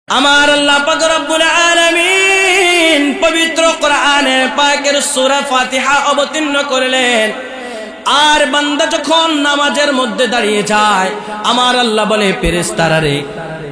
আমার আল্লাহ পাক রব্বুল আলামিন পবিত্র কোরআনে পাকের সূরা ফাতিহা অবতীর্ণ করলেন। আর বান্দা যখন নামাজের মধ্যে দাঁড়িয়ে যায়, আমার আল্লাহ বলে, ফেরেশতারা রে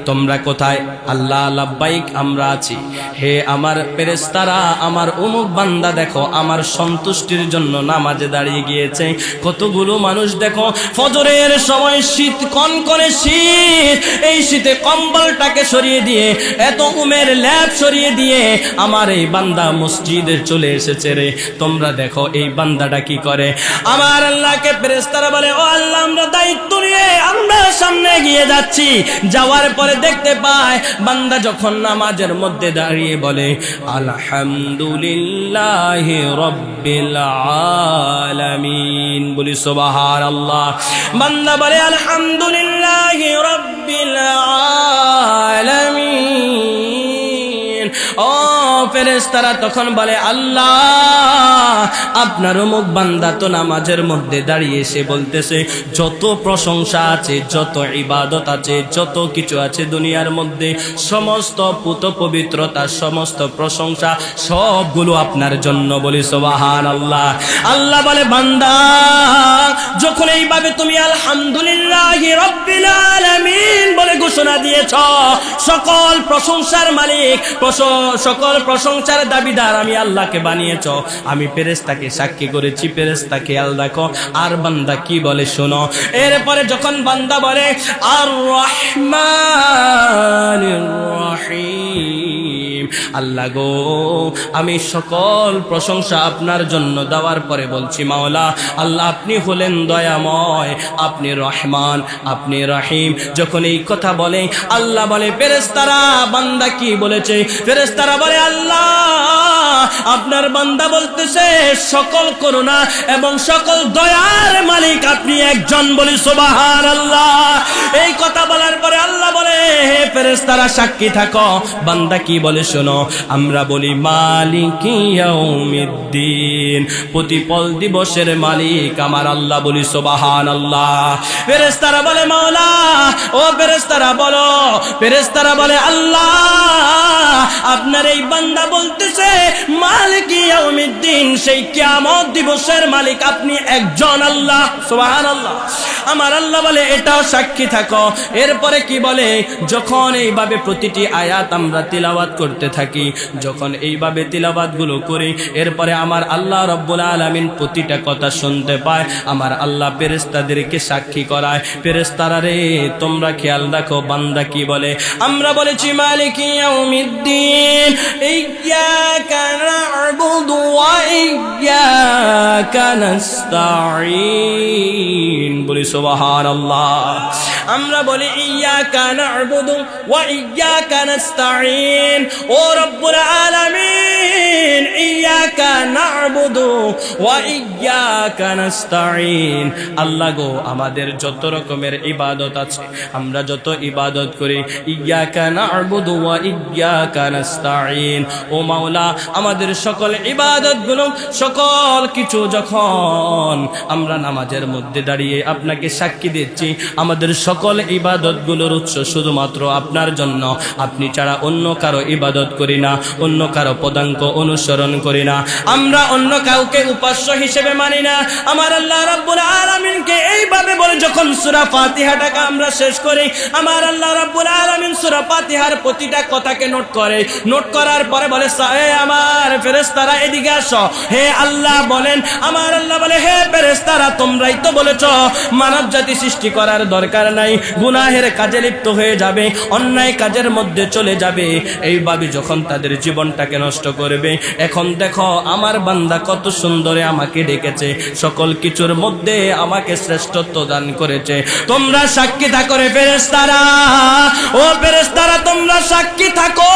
তোমরা কোথায়? আল্লাহ লাব্বাইক, আমরা আছি। হে আমার ফেরেশতারা, আমার অমুক বান্দা দেখো আমার সন্তুষ্টির জন্য নামাজে দাঁড়িয়ে গিয়েছে। কতগুলো মানুষ দেখো ফজরের সময় শীত, কনকনে শীত, এই শীতে কম্বলটাকে সরিয়ে দিয়ে, এত উমের ল্যাপ সরিয়ে দিয়ে আমার এই বান্দা মসজিদে চলে এসেছে রে। তোমরা দেখো এই বান্দাটা কি করে। আমার আল্লাহকে ফেরেশতারা বলে, ও আল্লাহ, আমরা দায়িত্ব নিয়ে আমরা সামনে এগিয়ে যাচ্ছি। যাওয়ার পরে দেখতে পায় বান্দা যখন নামাজের মধ্যে দাঁড়িয়ে বলে আলহামদুলিল্লাহি রাব্বিল আলামিন, বলি সুবহানাল্লাহ। বান্দা বলে আলহামদুলিল্লাহি রাব্বিল আলামিন। ও ফেরেশতারা তখন বলে, আল্লাহ আপনার অমুক বান্দা তো নামাজের মধ্যে দাঁড়িয়ে এসে বলতেছে যত প্রশংসা আছে, যত ইবাদত আছে, যত কিছু আছে দুনিয়ার মধ্যে, সমস্ত পুত পবিত্রতা, সমস্ত প্রশংসা সবগুলো আপনার জন্য, বলি সুবহানাল্লাহ। আল্লাহ বলে, বান্দা যখন এইভাবে তুমি আলহামদুলিল্লাহি রাব্বিল আলামিন বলে ঘোষণা দিয়েছ, সকল প্রশংসার মালিক, সকল প্রশংসার দাবিদার আমি আল্লাহকে বানিয়েছ, আমি ফেরেশতাকে সাক্ষী করেছি। ফেরেশতা খেয়াল রাখো। আর বান্দা কি বলে শোনো। এরপরে যখন বান্দা বলে আর রহমানির রহিম, আল্লাহ গো আমি সকল প্রশংসা আপনার জন্য দেওয়ার পরে বলছি, মাওলা আল্লাহ আপনি হলেন দয়াময়, আপনি রহমান, আপনি রহিম। যখন এই কথা বলে আল্লাহ বলে, ফেরেশতারা বান্দা কি বলেছে? ফেরেশতারা বলে, আল্লাহ আপনার বান্দা বলতেছে সকল করুণা এবং সকল দয়ার মালিক আপনি একজন, বলি সুবহানাল্লাহ। এই কথা বলার পরে আল্লাহ বলে, হে ফেরেশতারা সাক্ষী থাকো। বান্দা কি বলে শোনো। আমরা বলি মালিকি ইয়াউমিদ্দিন, প্রতিপল দিবসের মালিক আমার আল্লাহ, বলি সুবহানাল্লাহ। ফেরেশতারা বলে, মাওলা, ও ফেরেশতারা বলো। ফেরেশতারা বলে, আল্লাহ আপনার এই বান্দা বলতেছে মালিকি ইয়াউমিদ্দিন, সেই কিয়ামত দিবসের মালিক আপনি একজন আল্লাহ, সুবহানাল্লাহ। আমার আল্লাহ বলে, এটাও সাক্ষী থাকো। এরপরে কি বলে, যখন এইভাবে প্রতিটি আয়াত আমরা তিলাওয়াত করতে থাকি, যখন এইভাবে তিলাওয়াত গুলো করি, এরপরে আমার আল্লাহ রব্বুল আলামিন প্রতিটা কথা শুনতে পায়। আমার আল্লাহ ফেরেশতাদেরকে সাক্ষী করায়। ফেরেশতারা রে তোমরা খেয়াল রাখো, বান্দা কি বলে। আমরা বলেছি মালিকি ইয়াউমিদ্দিন, ইয়্যাকা না'বুদু ওয়া ইয়্যাকা নাস্তাঈন, বলি সুবহানাল্লাহ। আমরা বলি ইয়্যাকা না'বুদু ওয়া ইয়্যাকা নাস্তাঈন, ও রব্বুল আলামিন ইয়্যাকা না'বুদু ওয়া ইয়্যাকা নাস্তাঈন। আল্লাহ গো আমাদের যত রকমের ইবাদত আছে, আমরা যত ইবাদত করি, ইয়্যাকা না'বুদু ওয়া ইয়্যাকা নাস্তাঈন, ও মাওলা আমাদের সকল ইবাদত গুলো, সকল কিছু যখন আমরা নামাজের মধ্যে দাঁড়িয়ে আপনাকে সাক্ষী দিচ্ছি, আমাদের সকল ইবাদত গুলোর উৎস শুধুমাত্র আপনার জন্য। আপনি ছাড়া অন্য কারো ইবাদত করি না, অন্য কারো পদাঙ্ক অনুসরণ করি না, আমরা অন্য কাউকে উপাস্য হিসেবে মানি না। আমার আল্লাহ রাব্বুল আলামিনকে এইভাবে বলে যখন সূরা ফাতিহাটাকে আমরা শেষ করি, আমার আল্লাহ রাব্বুল আলামিন সূরা ফাতিহার প্রতিটা কথাকে নোট করে। নোট করার পরে বলে, হে আমার ফেরেশতারা এদিকে আসো। হে আল্লাহ বলেন, আমার আল্লাহ বলে, হে ফেরেশতারা তোমরাই তো বলেছ মানব জাতি সৃষ্টি করার দরকার নাই, গুনাহের কাজে লিপ্ত হয়ে যাবে, অন্যায় কাজের মধ্যে চলে যাবে, এইভাবে যখন তাদের জীবনটাকে নষ্ট করবে। এখন দেখো আমার বান্দা কত সুন্দরে আমাকে ডেকেছে, সকল কিছুর মধ্যে আমাকে শ্রেষ্ঠত্ব দান করেছে। তোমরা সাক্ষী থাকো রে ফেরেশতারা, ও ফেরেশতারা তোমরা সাক্ষী থাকো।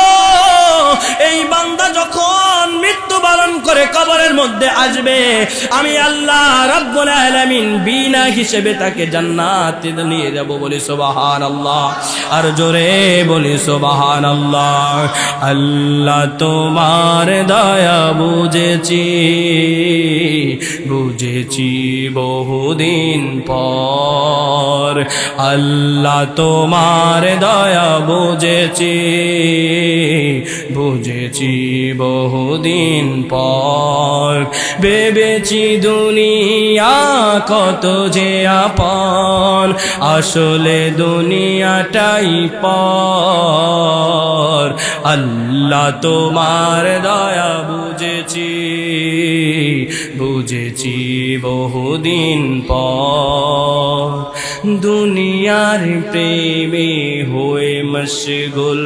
এই বান্দা যখন মৃত্যু পালন করে কবরের মধ্যে আসবে, আমি আল্লাহ রাব্বুল আলামিন বিনা হিসেবে তাকে জান্নাতে নিয়ে যাব। বলি সুবহানাল্লাহ, আর জোরে বলি সুবহানাল্লাহ। আল্লাহ তোমার দয়া বুঝেছি, বুঝেছি বহুদিন পর। আল্লাহ তোমার দয়া বুঝেছি, বুঝেছি বহুদিন পর। ভেবেছি দুনিয়া কত যে আপন, আসলে দুনিয়াটাই পর। আল্লাহ তোমার দয়া বুঝেছি, বুঝেছি বহুদিন পর। দুনিয়ার প্রেমে হয়ে মশগুল,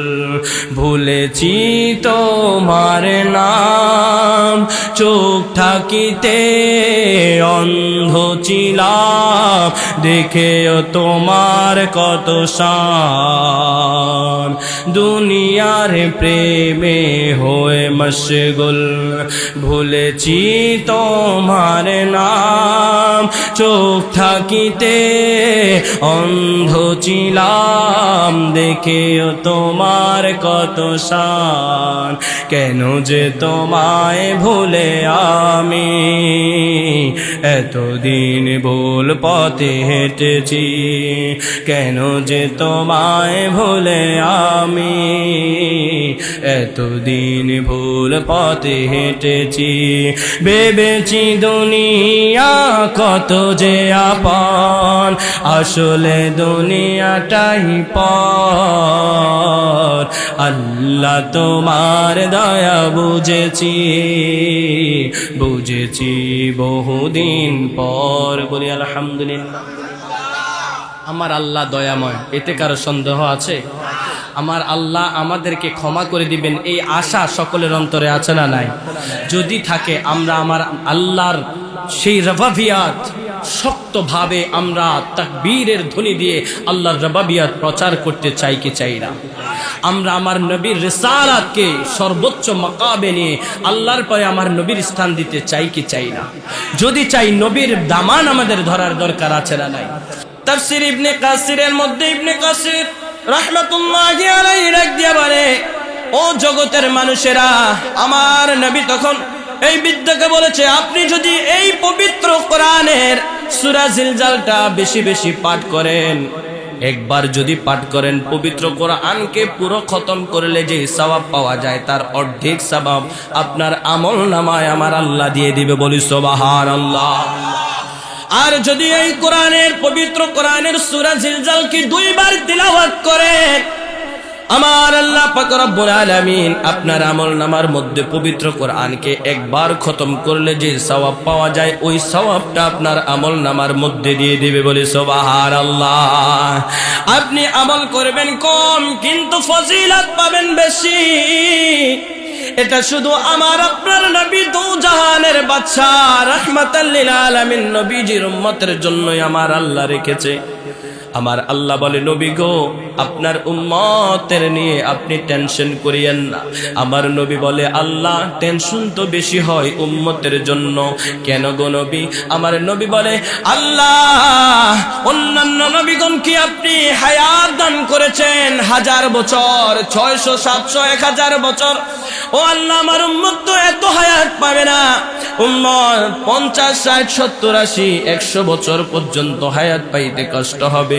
ভুলেছি তোমার নাম। চোখ থাকিতে অন্ধ ছিলাম, দেখেও তোমার কত শান। দুনিয়ার প্রেমে হয়ে মশগুল, ভুলেছি তোমার নাম। চোখ থাকিতে অন্ধ ছিলাম, দেখেও তোমার কত শান। কেন যে তোমায় ভুলে আমি এতদিন ভুল পথে হেঁটেছি, কেন যে তোমায় ভুলে আমি এতদিন ভুল পথে হেঁটেছি। ভেবেছি দুনিয়া কত যে আপন, আসলে দুনিয়াটাই পর। আল্লাহ তোমার দয়া বুঝেছি, বুঝেছি বহুদিন পর। বলি আলহামদুলিল্লাহ। আমার আল্লাহ দয়াময়, এতে কারো সন্দেহ আছে? আমার আল্লাহ আমাদেরকে ক্ষমা করে দিবেন এই আশা সকলের অন্তরে আছে না নাই? যদি থাকে আমরা আমার আল্লাহর সেই রবাবিয়াত শক্তভাবে আমরা তাকবীরের ধ্বনি দিয়ে আল্লাহর রবাবিয়াত প্রচার করতে চাই কি চাই না? আমরা আমার নবীর রিসালাতকে সর্বোচ্চ মাকামে নিয়ে আল্লাহর পরে আমার নবীর স্থান দিতে চাই কি চাই না? যদি চাই, নবীর দামান আমাদের ধরার দরকার আছে না নাই? তাফসীর ইবনে কাসিরের মধ্যে ইবনে কাসির রাহমাতুল্লাহি আলাইহি ডাক দিয়া বলে, ও জগতের মানুষেরা, আমার নবী তখন এই বৃদ্ধকে বলেছে, আপনি যদি এই পবিত্র কোরআনের সূরা জিলজালটা বেশি বেশি পাঠ করেন, একবার যদি পাঠ করেন, পবিত্র কোরআনকে পুরো খতম করলে যে সওয়াব পাওয়া যায় তার অর্ধেক সওয়াব আপনার আমল নামায় আমার আল্লাহ দিয়ে দিবে। বলি সুবহানাল্লাহ। আর যদি এই কোরআনের পবিত্র কোরআনের সূরা জিলজালকে 2 বার তিলাওয়াত করেন, আমার আল্লাহ পাক রব্বুল আলামিন আপনার আমলনামার মধ্যে পবিত্র কোরআনকে একবার খতম করলে যে সওয়াব পাওয়া যায়, ওই সওয়াবটা আপনার আমলনামার মধ্যে দিয়ে দিবে। বলে সুবহানাল্লাহ। আপনি আমল করবেন কম, কিন্তু ফজিলত পাবেন বেশি। এটা শুধু আমার আপনার নবী দু জাহানের বাদশা রাহমাতাল লিল আলামিন নবীজির উম্মতের জন্যই আমার আল্লাহ রেখেছে। আমার আল্লাহ বলে, নবী গো, আপনার উম্মতের নিয়ে আপনি টেনশন করিয়েন না। আমার নবী বলে, আল্লাহ টেনশন তো বেশি হয় উম্মতের জন্য। কেন গো নবী? আমার নবী বলে, আল্লাহ অন্যান্য নবীগণ কি আপনি হায়াত দান করেছেন 1000 বছর, 600, 700, 1000 বছর। ও আল্লাহ, আমার উম্মত তো এত হায়াত পাবে না। উম্মত 50, 60, 70, 80, 100 বছর পর্যন্ত হায়াত পাইতে কষ্ট হবে।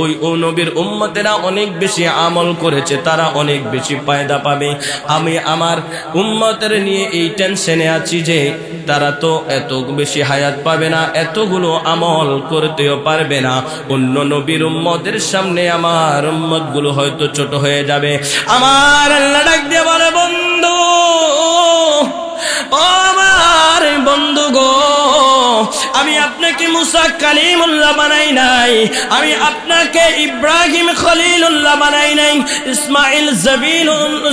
ওই নবীর উম্মতেরা অনেক বেশি আমল করেছে, তারা অনেক বেশি ফায়দা পাবে। আমি আমার উম্মতের নিয়ে এই টেনশনে আছি যে তারা তো এত বেশি হায়াত পাবে না, এতগুলো আমল করতেও পারবে না। অন্য নবীর উম্মতের সামনে আমার উম্মতগুলো হয়তো ছোট হয়ে যাবে। আমার আল্লাহ ডাক দিয়ে বলে, বন্ধু, ও আমার বন্ধু গো, আমি আপনাকে মুসা কালিমুল্লাহ বানাই নাই, আমি আপনাকে ইব্রাহিম খলিলুল্লাহ বানাই নাই, ইসমাইল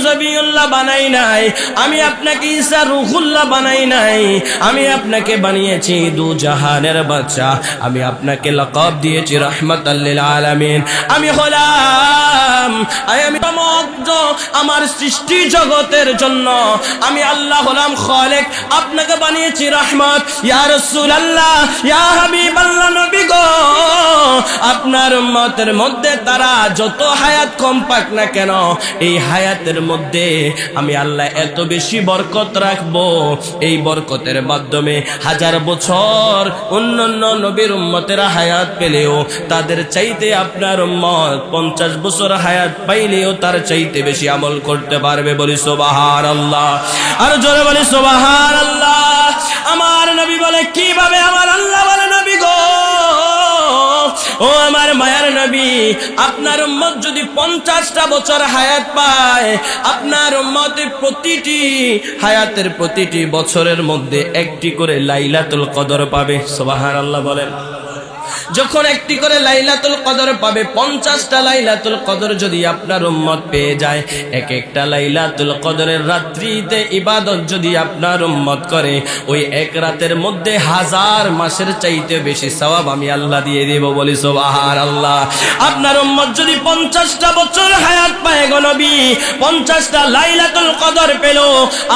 জবিউল্লাহ বানাই নাই, আমি আপনাকে ঈসা রূহুল্লাহ বানাই নাই। আমি আপনাকে বানিয়েছি দু জাহানের বাদশা। আমি আপনাকে লকব দিয়েছি রাহমাতাল লিল আলামিন। আমি হলাম আমি আমার সৃষ্টি জগতের জন্য আমি আল্লাহ হলাম খালিক, আপনাকে বানিয়েছি রহমত। ইয়া রাসূলুল্লাহ, ইয়া হাবিবাল্লাহ, নবী গো, আপনার উম্মতের মধ্যে তারা যত হায়াত কম পাক না কেন, এই হায়াতের মধ্যে আমি আল্লাহ এত বেশি বরকত রাখবো, এই বরকতের মাধ্যমে 1000 বছর অন্যান্য নবীর উম্মতেরা হায়াত পেলেও তাদের চাইতে আপনার উম্মত 50 বছর হায়াত পাইলেও তার চাইতে বেশি আমল করতে পারবে। বলি সুবহানাল্লাহ, আর জোরে বলি সুবহানাল্লাহ। আমার নবী বলে কিভাবে? আমার আল্লাহ বলে, নবী গো, ও আমার মায়ার নবী, আপনার উম্মত যদি 50টা বছর হায়াত পায়, আপনার উম্মতের প্রতিটি হায়াতের প্রতিটি বছরের মধ্যে একটি করে লাইলাতুল কদর পাবে। সুবহানাল্লাহ বলেন। যখন একটি করে লাইলাতুল কদর পাবে, 50টা লাইলাতুল কদর যদি আপনার উম্মত পেয়ে যায়, এক একটা লাইলাতুল কদরের রাত্রিতে ইবাদত যদি আপনার উম্মত করে, ওই এক রাতের মধ্যে 1000 মাসের চাইতে বেশি সওয়াব আমি আল্লাহ দিয়ে দেব। বলি সুবহানাল্লাহ। আপনার উম্মত যদি 50টা বছর হায়াত পায় গো নবী, 50টা লাইলাতুল কদর পেল,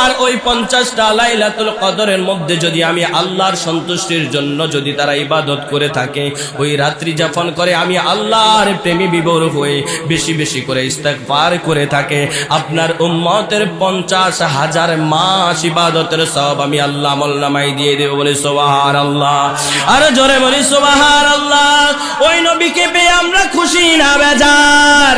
আর ওই 50টা লাইলাতুল কদরের মধ্যে যদি আমি আল্লাহর সন্তুষ্টির জন্য যদি তারা ইবাদত করে থাকে, ওই রাত্রি যাপন করে, আমি আল্লাহর প্রেমে বিভোর হয়ে বেশি বেশি করে ইস্তেগফার করে থাকে, আপনার উম্মতের 50,000 মাস ইবাদতের সওয়াব আমি আল্লাহ আমলনামায় দিয়ে দেব। বলি সুবহানাল্লাহ, আর জোরে বলি সুবহানাল্লাহ। ওই নবীকে পেয়ে আমরা খুশি না বেজার?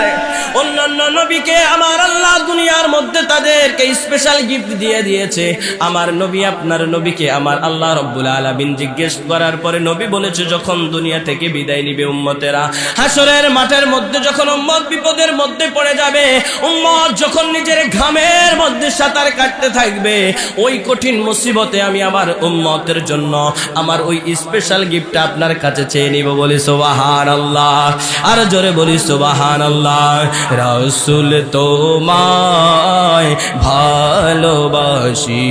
অন্যান্য নবীকে আমার আল্লাহ দুনিয়ার মধ্যে তাদেরকে স্পেশাল গিফট দিয়ে দিয়েছে, আমার নবী আপনার নবীকে আমার আল্লাহ রাব্বুল আলামিন জিজ্ঞেস করার পরে নবী বলেছে, যখন দুনিয়া থেকে বিদায় নিবে উম্মতেরা, হাসরের মাঠের মধ্যে যখন উম্মত বিপদের মধ্যে পড়ে যাবে, উম্মত যখন নিজের ঘামের মধ্যে সাঁতার কাটতে থাকবে, ওই কঠিন মুসিবতে আমি আমার উম্মতের জন্য আমার ওই স্পেশাল গিফটটা আপনার কাছে চেয়ে নিব। বলি সুবহানাল্লাহ, আর জোরে বলি সুবহানাল্লাহ। রাসূল তোমায় ভালোবাসি,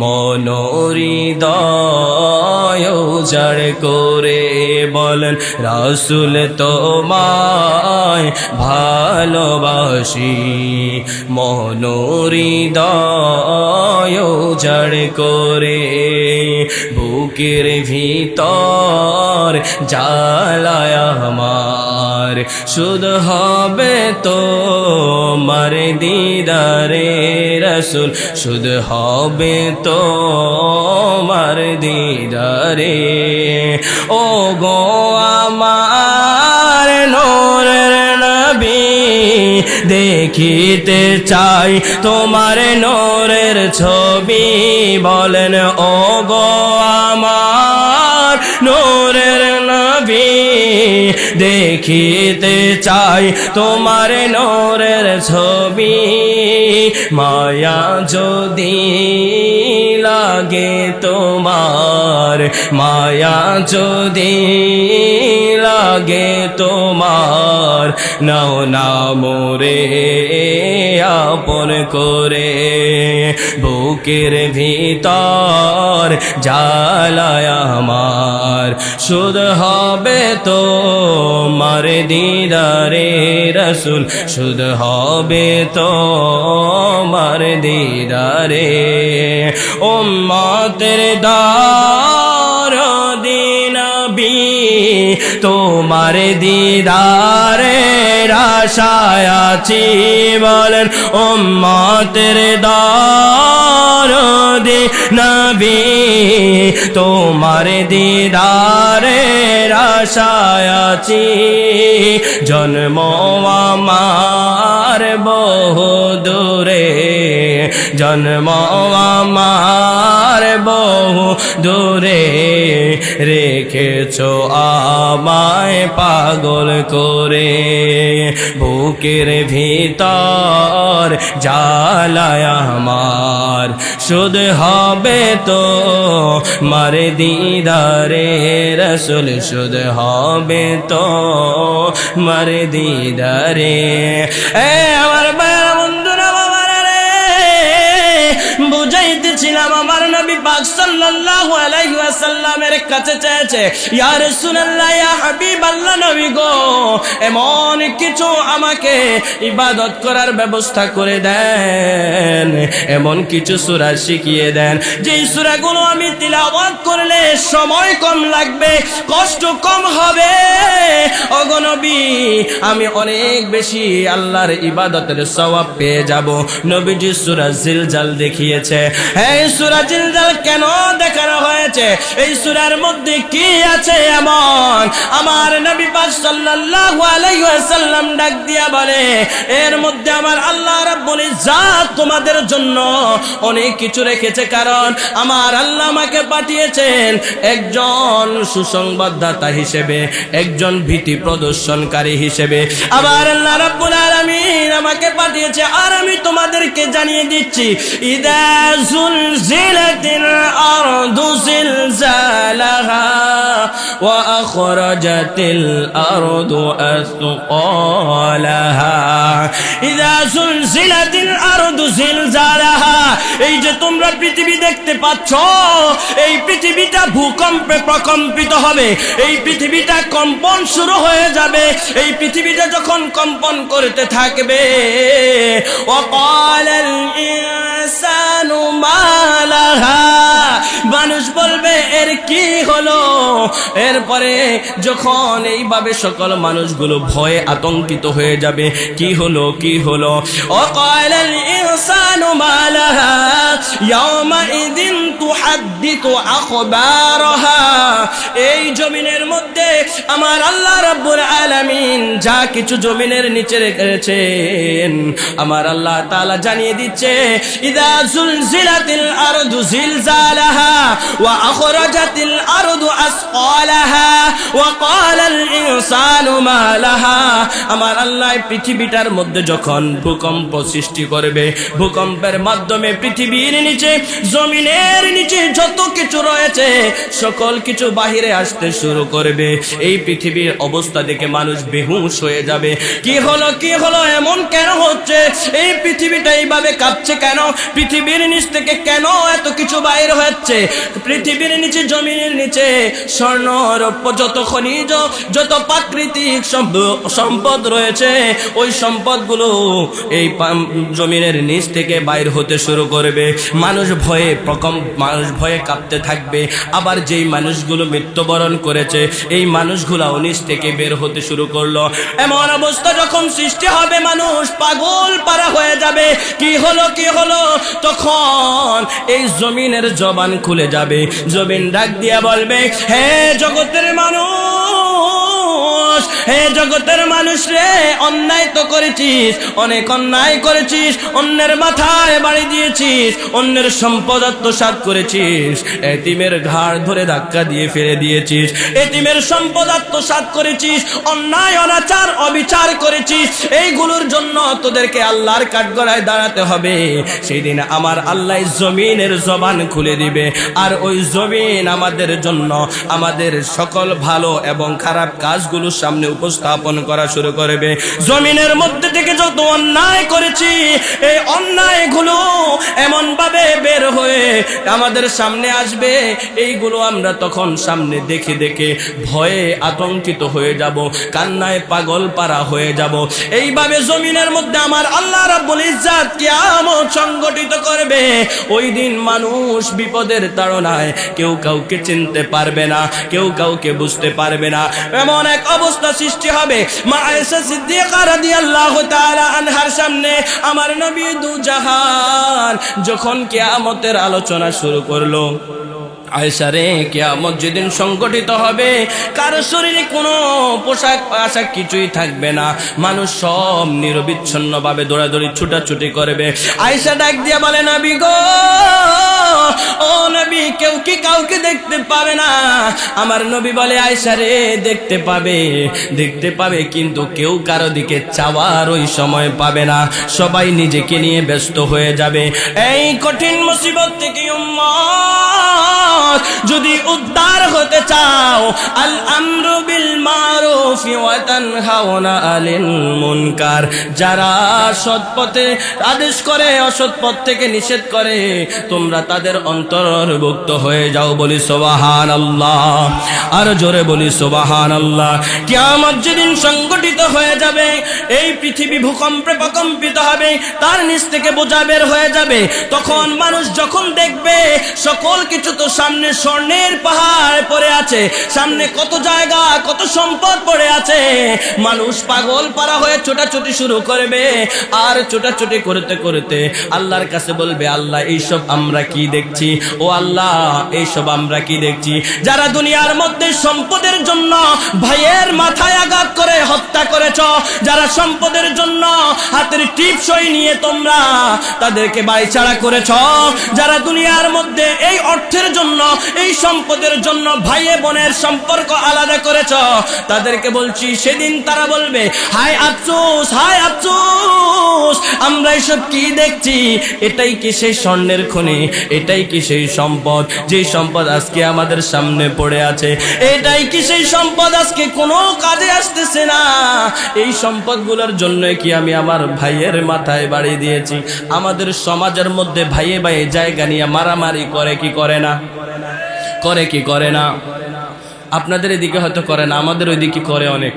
মন হৃদয় উজাড় করে বলেন, রাসূল তোমায় ভালোবাসি, মন হৃদয় উজাড় করে, বুকের ভিতর জ্বালায় আমার, শুধু হবে তোমার দিদারে রাসূল, শুধু হবে তোমার দিদারে। ও গো আমার নূরের নবী, দেখিতে চাই তোমার নূরের ছবি, বলেন ও গো আমার নূরের নবী, দেখিতে চাই তোমার নূরের ছবি, মায়া যদি লাগে তোমার, মায়া যদি লাগে তোমার, নাও না মোরে আপন করে, বুকের ভিতর জ্বালায় আমার, শুধু হবে তোমার দিদারে রাসূল, শুধু হবে তোমার দিদারে। উম্মতের দরদি নবী, তোমার দিদারের আশায় আছি, বলেন উম্মতের দরদি নবী, তোমার দিদারের আশায় আছি, জন্ম আমার বহু দূরে, জন্ম আমার বহু দূরে, রেখেছো আমায় পাগল করে, বুকের ভিতর জ্বালায় আমার, শুধু হবে তো মার দিদারে রাসূল, শুধু হবে তো মার দিদারে। আমার বন্ধুরা বাবারা রে, বুঝাইতেছি বলছিলাম আমার নবী পাক সাল্লাল্লাহু আলাইহি ওয়াসাল্লামের কাছে চেয়েছে, ইয়া রাসূলুল্লাহ, ইয়া হাবিবাল্লাহ, নবী গো, এমন কিছু আমাকে ইবাদত করার ব্যবস্থা করে দেন, এমন কিছু সূরা শিখিয়ে দেন যেই সূরাগুলো আমি তিলাওয়াত করলে সময় কম লাগবে, কষ্ট কম হবে। ওগো নবী, আমি অনেক বেশি আল্লাহর ইবাদতের সওয়াব পেয়ে যাব। নবীজি সূরা জিলজাল দেখিয়েছে। এই সূরা জিলজাল কেন দেখানো হয়েছে? এই সূরার মধ্যে কি আছে এমন? আমার নবী পাক সাল্লাল্লাহু আলাইহি ওয়াসাল্লাম ডাক দিয়া বলে, এর মধ্যে আমার আল্লাহ রাব্বুল ইজ্জাত তোমাদের জন্য অনেক কিছু রেখেছে, কারণ আমার আল্লাহ আমাকে পাঠিয়েছেন একজন সুসংবাদদাতা হিসেবে, একজন ভীতি প্রদর্শনকারী হিসেবে। আবার আল্লাহ রাব্বুল আলামিন আমাকে পাঠিয়েছে, আর আমি তোমাদেরকে জানিয়ে দিচ্ছি, ইদা যুলজিলাতিল আরদু জিলজালাহা ওয়া আখরাজাতিল আরদু আসকালাহা। ইদা যুলজিলাতিল আরদু জিলজালাহা, এই যে তোমরা পৃথিবী দেখতে পাচ্ছ, এই পৃথিবীটা ভূকম্পে প্রকম্পিত হবে, এই পৃথিবীটা কম্পন শুরু হয়ে যাবে। এই পৃথিবীটা যখন কম্পন করতে থাকবে, ওয়াকালাল ইনসানু মা লাহা, মানুষ বলবে এর কি হলো? এরপরে যখন এইভাবে সকল মানুষগুলো ভয়ে আতঙ্কিত হয়ে যাবে, কি হলো কি হলো? ওয়াকালাল ইনসানু মা লাহা ইয়াওমাইযিন তুহাদ্দিতু আখবারাহা। এই জমিনের মধ্যে আমার আল্লাহ রাব্বুল আলামিন যা কিছু জমিনের নিচে রেখেছেন, আমার আল্লাহ তাআলা জানিয়ে দিচ্ছে, ইদা যুলজিলাতিল আরদু জিলজালাহা ওয়া আখরাজাতিল আরদু আসকালাহা ওয়া ক্বালাল ইনসানু মা লাহা। আমার আল্লাহ পৃথিবীটার মধ্যে যখন ভূকম্প সৃষ্টি করবে, ভূকম্পের মাধ্যমে পৃথিবীর নিচে, জমিনের নিচে যত কিছু রয়েছে সকল কিছু বাহিরে আসতে শুরু করবে। এই পৃথিবীর অবস্থা দেখে মানুষ বেহুশ হয়ে যাবে। কি হলো কি হলো, এমন কেন হচ্ছে? এই পৃথিবীটা এইভাবে কাঁপছে কেন? পৃথিবীর নিচ থেকে কেন এত কিছু বাইরে হচ্ছে? পৃথিবীর নিচে, জমিনের নিচে স্বর্ণ রৌপ্য, যত খনিজ, যত প্রাকৃতিক সম্পদ রয়েছে, ওই সম্পদগুলো এই জমিনের নিচ থেকে বাইর হতে শুরু করবে। মানুষ ভয়ে কাঁপতে থাকবে। আবার যেই মানুষগুলো মৃত্যুবরণ করেছে, এই মানুষগুলাও নিচ থেকে বের হতে শুরু করলো। এমন অবস্থা যখন সৃষ্টি হবে, মানুষ পাগল পারা হয়ে যাবে। কি হলো কি হলো? তখন এই জমিনের জবান খুলে যাবে। জমিন ডাক দিয়া বলবে, হে জগতের মানুষ, হে জগতের মানুষ রে, অন্যায় তো করেছিস, অনেক অন্যায় করেছিস, অন্যের মাথায় বাড়ি দিয়েছিস, অন্যের সম্পদ আত্মসাৎ করেছিস, এতিমের ঘাড় ধরে ধাক্কা দিয়ে ফেলে দিয়েছিস, এতিমের সম্পদ আত্মসাৎ করেছিস, অন্যায় অনাচার অবিচার করেছিস। এইগুলোর জন্য তোদেরকে আল্লাহর কাঠগড়ায় দাঁড়াতে হবে। সেই দিন আমার আল্লাহ জমিনের জবান খুলে দিবে, আর ওই জমিন আমাদের জন্য আমাদের সকল ভালো এবং খারাপ কাজগুলো সামনে উপস্থাপন করা শুরু করবে। জমিনের মধ্যে থেকে যত অন্যায় করেছি, এই অন্যায়গুলো এমন ভাবে বের হয়ে আমাদের সামনে আসবে, এইগুলো আমরা তখন সামনে দেখে দেখে ভয়ে আতঙ্কিত হয়ে যাব, কান্নায় পাগল পারা হয়ে যাব। এইভাবে জমিনের মধ্যে আমার আল্লাহ রাব্বুল ইজ্জাত কিয়ামত সংগঠিত করবে। ওই দিন মানুষ বিপদের তাড়নায় কেউ কাউকে চিনতে পারবে না, কেউ কাউকে বুঝতে পারবে না। এমন এক অবস্থা সৃষ্টি হবে, মা আয়েশা সিদ্দিকা রাদিয়াল্লাহু তাআলা আনহার সামনে আমার নবী দু জাহান যখন কিয়ামতের আলোচনা শুরু করলো, আয়েশা রে, কিয়ামত যেদিন সংগঠিত হবে, কারো শরীরে কোনো পোশাক আশাক কিছুই থাকবে না, মানুষ সব নিরবিচ্ছিন্ন ভাবে দৌড়াদৌড়ি ছুটাছুটি করবে। আয়েশা ডাক দিয়া বলে, নবী গো, ও নবী, কেউ কি কাউকে দেখতে পাবে না? আমার নবী বলে, আয়েশা রে, দেখতে পাবে, কিন্তু কেউ কারো দিকে চাওয়ার ওই সময় পাবে না, সবাই নিজেকে নিয়ে ব্যস্ত হয়ে যাবে। এই কঠিন মুসিবত থেকে উম্মত যদি উদ্ধার হতে চাও, আল আমরু বিল মারুফ ওয়া তানহাউনা আনিল মুনকার, যারা সৎ পথে আদেশ করে, অসৎ পথ থেকে নিষেধ করে, তোমরা তাদের অন্তর্ভুক্ত হয়ে যাও। বলি সুবহানাল্লাহ, আর জোরে বলি সুবহানাল্লাহ। কিয়ামত যেদিন সংগঠিত হয়ে যাবে, এই পৃথিবী ভূকম্পে প্রকম্পিত হবে, তার নিচ থেকে বোঝা বের হয়ে যাবে। তখন মানুষ যখন দেখবে সকল কিছু তো সামনে স্বর্ণের পাহাড় পড়ে আছে, সামনে কত জায়গা কত সম্পদ পড়ে আছে, মানুষ পাগল পারা হয়ে ছোটাছুটি শুরু করবে। আর ছোটাছুটি করতে করতে আল্লাহর কাছে বলবে, আল্লাহ এইসব আমরা কি দেখছি? ও আল্লাহ, এইসব আমরা কি দেখছি? যারা দুনিয়ার মধ্যে সম্পদের জন্য ভাইয়ের মাথায় আঘাত করে হত্যা করেছ, যারা সম্পদের জন্য হাতের টিপসই নিয়ে তোমরা তাদেরকে বাড়ি ছাড়া করেছ, যারা দুনিয়ার মধ্যে এই অর্থের জন্য এই সম্পদের জন্য ভাইয়ে বোনের সম্পর্ক আলাদা করেছ, তাদেরকে বলছি সেদিন তারা বলবে, হায় আফসোস, হায় আফসোস, আমরা এসব কি দেখছি? এটাই কি সেই স্বর্ণের খনি? এটাই কি সেই সম্পদ, যে সম্পদ আজকে আমাদের সামনে পড়ে আছে? এটাই কি সেই সম্পদ আজকে কোনো কাজে আসতেছে না? এই সম্পদগুলোর জন্য কি আমি আমার ভাইয়ের মাথায় বাড়ি দিয়েছি? আমাদের সমাজের মধ্যে ভাইয়ে ভাইয়ে জায়গা নিয়ে মারামারি করে কি করে না? করে কি করে না? আপনাদের এদিকে হয়তো করে না, আমাদের ওইদিকে করে, অনেক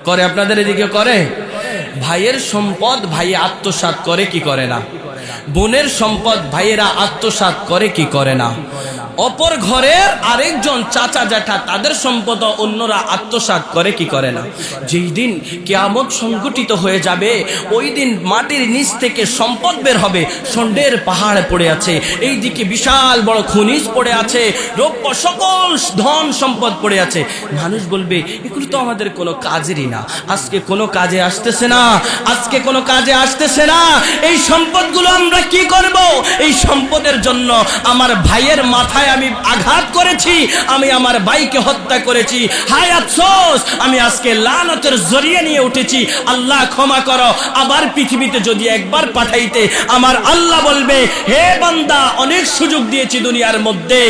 করে। আপনাদের এদিকে করে। ভাইয়ের সম্পদ ভাইয়ে আত্মসাৎ করে কি করে না? বোনের সম্পদ ভাইয়েরা আত্মসাৎ করে কি করে না? অপর ঘরের আরেকজন চাচা জ্যাঠা তাদের সম্পদ অন্যরা আত্মসাৎ করে কি করে না? যেই দিন কিয়ামত সংগঠিত হয়ে যাবে, ওই দিন মাটির নিচ থেকে সম্পদ বের হবে, স্বর্ণের পাহাড় পড়ে আছে, এই দিকে বিশাল বড় খনিজ পড়ে আছে, রৌপ্য সকল ধন সম্পদ পড়ে আছে। মানুষ বলবে, এগুলো তো আমাদের কোনো কাজেরই না, আজকে কোনো কাজে আসতেছে না, আজকে কোনো কাজে আসতেছে না। এই সম্পদগুলো আমরা কি করব? এই সম্পদের জন্য আমার ভাইয়ের মাথায় আমি আঘাত করেছি, আমি আমার ভাইকে হত্যা করেছি, হায় আফসোস, আমি আজকে লানতের জরিয়া নিয়ে উঠেছি। আল্লাহ ক্ষমা করো। আবার পৃথিবীতে যদি একবার পাঠাইতে, আমার আল্লাহ বলবে, হে বান্দা, অনেক সুযোগ দিয়েছি দুনিয়ার মধ্যে,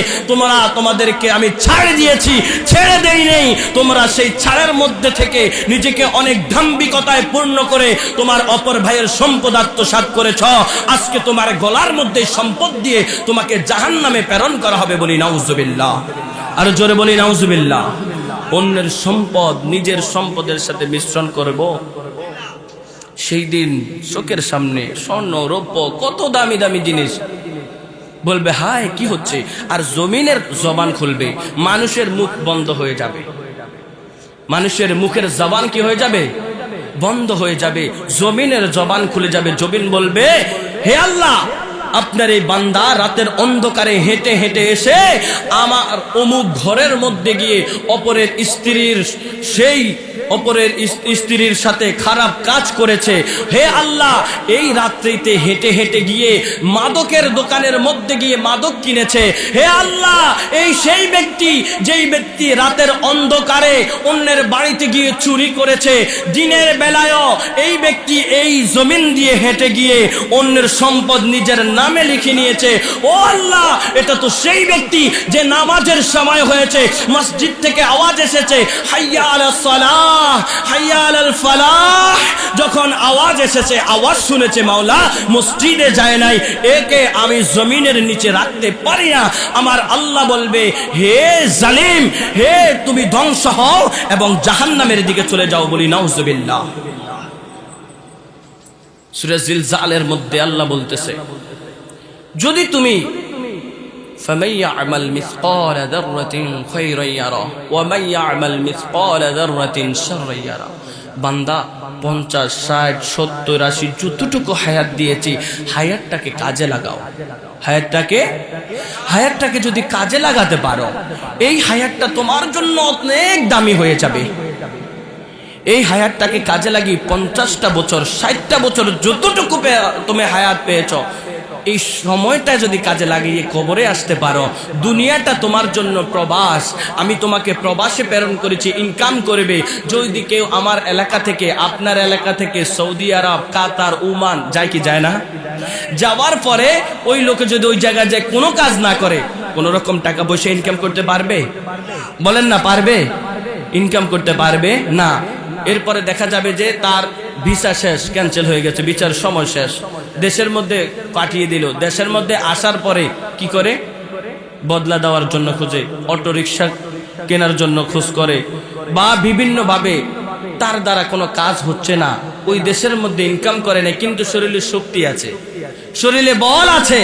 তোমাদেরকে আমি ছাড় দিয়েছি, ছেড়ে দেই নেই। তোমরা সেই ছাড়ের মধ্যে থেকে নিজেকে অনেক দাম্ভিকতায় পূর্ণ করে তোমার অপর ভাইয়ের সম্পদ আত্মসাৎ করেছ। আজকে তোমার গলার মধ্যে সম্পদ দিয়ে তোমাকে জাহান্নামে প্রেরণ করা হবে। বলি নাউজুবিল্লাহ, আর জোরে বলি নাউজুবিল্লাহ। অন্যের সম্পদ নিজের সম্পদের সাথে মিশ্রণ করব, সেই দিন চোখের সামনে স্বর্ণ রৌপ্য কত দামি দামি জিনিস বলবে, হায় কি হচ্ছে? আর জমিনের জবান খুলবে, মানুষের মুখ বন্ধ হয়ে যাবে, মানুষের মুখের জবান কি হয়ে যাবে? বন্ধ হয়ে যাবে, জমিনের জবান খুলে যাবে। জমিন বলবে, হে আল্লাহ, আপনার এই বান্দা রাতের অন্ধকারে হেঁটে হেঁটে এসে আমার অমুক ঘরের মধ্যে গিয়ে অপরের স্ত্রীর সাথে খারাপ কাজ করেছে। হে আল্লাহ, এই রাত্রিতে হেঁটে হেঁটে গিয়ে মাদকের দোকানের মধ্যে গিয়ে মাদক কিনেছে। হে আল্লাহ, এই সেই ব্যক্তি যেই ব্যক্তি রাতের অন্ধকারে অন্যের বাড়িতে গিয়ে চুরি করেছে, দিনের বেলায়ও এই ব্যক্তি এই জমিন দিয়ে হেঁটে গিয়ে অন্যের সম্পদ নিজের নামে লিখে নিয়েছে। ও আল্লাহ, এটা তো সেই ব্যক্তি যে নামাজের সময় হয়েছে, মসজিদ থেকে আওয়াজ এসেছে, হাইয়া আলাস সালাহ, হাইয়া আলাল ফালাহ। যখন আওয়াজ এসেছে, আওয়াজ শুনেছে, মাওলা মসজিদে যায় নাই, একে আমি জমিনের নিচে রাখতে পারি না। আমার আল্লাহ বলবে, হে জালিম, হে তুমি ধ্বংস হও এবং জাহান্নামের দিকে চলে যাও। বলি নাউজুবিল্লাহ। সূরা জিলজালের মধ্যে আল্লাহ বলতেছে, যদি তুমি فمن يعمل مثقال ذرة خيرا يره ومن يعمل مثقال ذرة شرا يره। বান্দা 50, 60, 70, 80 যতটুকু হায়াত দিয়েছি, হায়াতটাকে কাজে লাগাও। হায়াতটাকে যদি কাজে লাগাতে পারো, এই হায়াতটা তোমার জন্য অনেক দামি হয়ে যাবে। এই হায়াতটাকে কাজে লাগিয়ে 50টা বছর, 60টা বছর যতটুকু তুমি হায়াত পেয়েছো, এই সময়টা যদি কাজে লাগিয়ে কবরে আসতে পারো, দুনিয়াটা তোমার জন্য প্রবাস। আমি তোমাকে প্রবাসে প্রেরণ করেছি, ইনকাম করবে। যদি কেউ আমার এলাকা থেকে, আপনার এলাকা থেকে সৌদি আরব, কাতার, ওমান যায় কি যায় না? যাওয়ার পরে ওই লোকে যদি ওই জায়গায় যায় কোনো কাজ না করে, কোন রকম টাকা পয়সা ইনকাম করতে পারবে? বলেন না, পারবে? ইনকাম করতে পারবে না। এরপরে দেখা যাবে যে তার ভিসা শেষ, ক্যান্সেল হয়ে গেছে, বিচার সময় শেষ, দেশের মধ্যে পাঠিয়ে দিল। দেশের মধ্যে আসার পরে কি করে? বদলা দেওয়ার জন্য খুঁজে, অটো রিক্সা কেনার জন্য খোঁজ করে, বা বিভিন্নভাবে তার দ্বারা কোনো কাজ হচ্ছে না, ওই দেশের মধ্যে ইনকাম করে না, কিন্তু শরীরে শক্তি আছে, শরীরে বল আছে,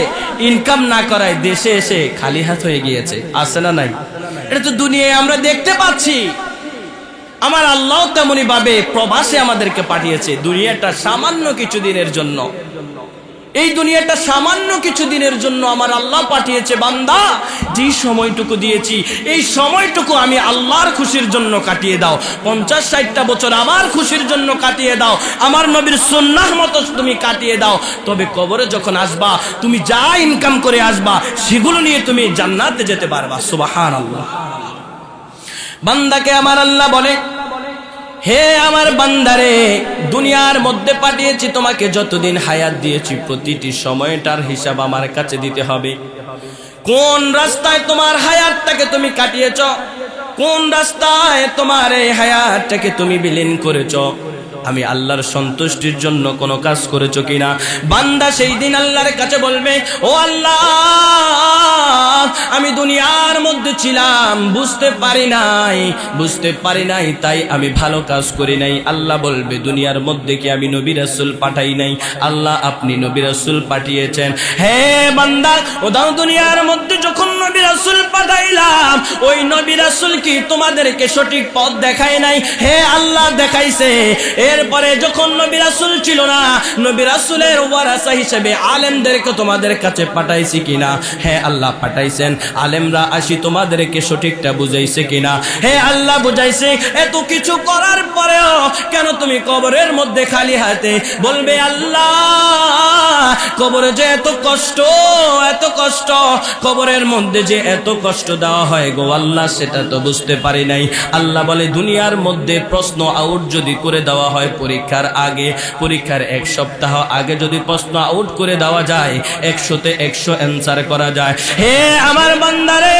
ইনকাম না করায় দেশে এসে খালি হাত হয়ে গিয়েছে। আছে না নাই? এটা তো দুনিয়ায় আমরা দেখতে পাচ্ছি। আমার আল্লাহ তেমনি ভাবে প্রবাসে আমাদেরকে পাঠিয়েছে, দুনিয়াটা সামান্য কিছু দিনের জন্য। এই দুনিয়াটা সামান্য কিছু দিনের জন্য আমার আল্লাহ পাঠিয়েছে। বান্দা, যে সময়টুকু দিয়েছি এই সময়টুকু আমি আল্লাহর খুশির জন্য কাটিয়ে দাও। 50-60টা বছর আমার খুশির জন্য কাটিয়ে দাও, আমার নবীর সুন্নাহ মতো তুমি কাটিয়ে দাও। তবে কবরে যখন আসবা, তুমি যা ইনকাম করে আসবা সেগুলো নিয়ে তুমি জান্নাতে যেতে পারবা। সুবহানাল্লাহ। বান্দাকে আমার আল্লাহ বলে, হে আমার বান্দারে, দুনিয়ার মধ্যে পাঠিয়েছি তোমাকে, যতদিন হায়াত দিয়েছি প্রতিটি সময়টার হিসাব আমার কাছে দিতে হবে। কোন রাস্তায় তোমার হায়াতটাকে তুমি কাটিয়েছ, কোন রাস্তায় তোমার এই হায়াতটাকে তুমি বিলীন করেছ, আমি আল্লাহর সন্তুষ্টির জন্য কোনো কাজ করেছো কিনা। বান্দা সেই দিন আল্লাহর কাছে বলবে, ও আল্লাহ, আমি দুনিয়ার মধ্যে ছিলাম, বুঝতে পারি নাই, তাই আমি ভালো কাজ করি নাই। আল্লাহ বলবে, দুনিয়ার মধ্যে কি আমি নবী রাসূল পাঠাই নাই? আল্লাহ, আপনি নবী রাসূল পাঠিয়েছেন। হে বান্দা, ও দাও, দুনিয়ার মধ্যে যখন নবী রাসূল পাঠাইলাম, ওই নবী রাসূল কি তোমাদেরকে সঠিক পথ দেখায় নাই? হে আল্লাহ, দেখাইছে। এরপরে যখন নবী রাসূল ছিল না, নবী রাসূলের ওয়ারাসা হিসেবে আলেমদেরকে তোমাদের কাছে পাঠাইছি কিনা? হে আল্লাহ, পাঠাইছেন। আলেমরা আসি তোমাদেরকে সঠিকটা বুঝাইছে কিনা? হে আল্লাহ, বুঝাইছে। এত কিছু করার পরেও কেন তুমি কবরের মধ্যে খালি হাতে? বলবে, আল্লাহ, কবরে যে এত কষ্ট, কবরের মধ্যে যে এত কষ্ট দেওয়া হয় গো আল্লাহ, সেটা তো বুঝতে পারি নাই। আল্লাহ বলে, দুনিয়ার মধ্যে প্রশ্ন আউট যদি করে দেওয়া হয় পরীক্ষার আগে, পরীক্ষার 1 সপ্তাহ আগে যদি প্রশ্ন আউট করে দেওয়া যায়, 100তে 100 অ্যান্সার করা যায়। হে আমার বান্দারে,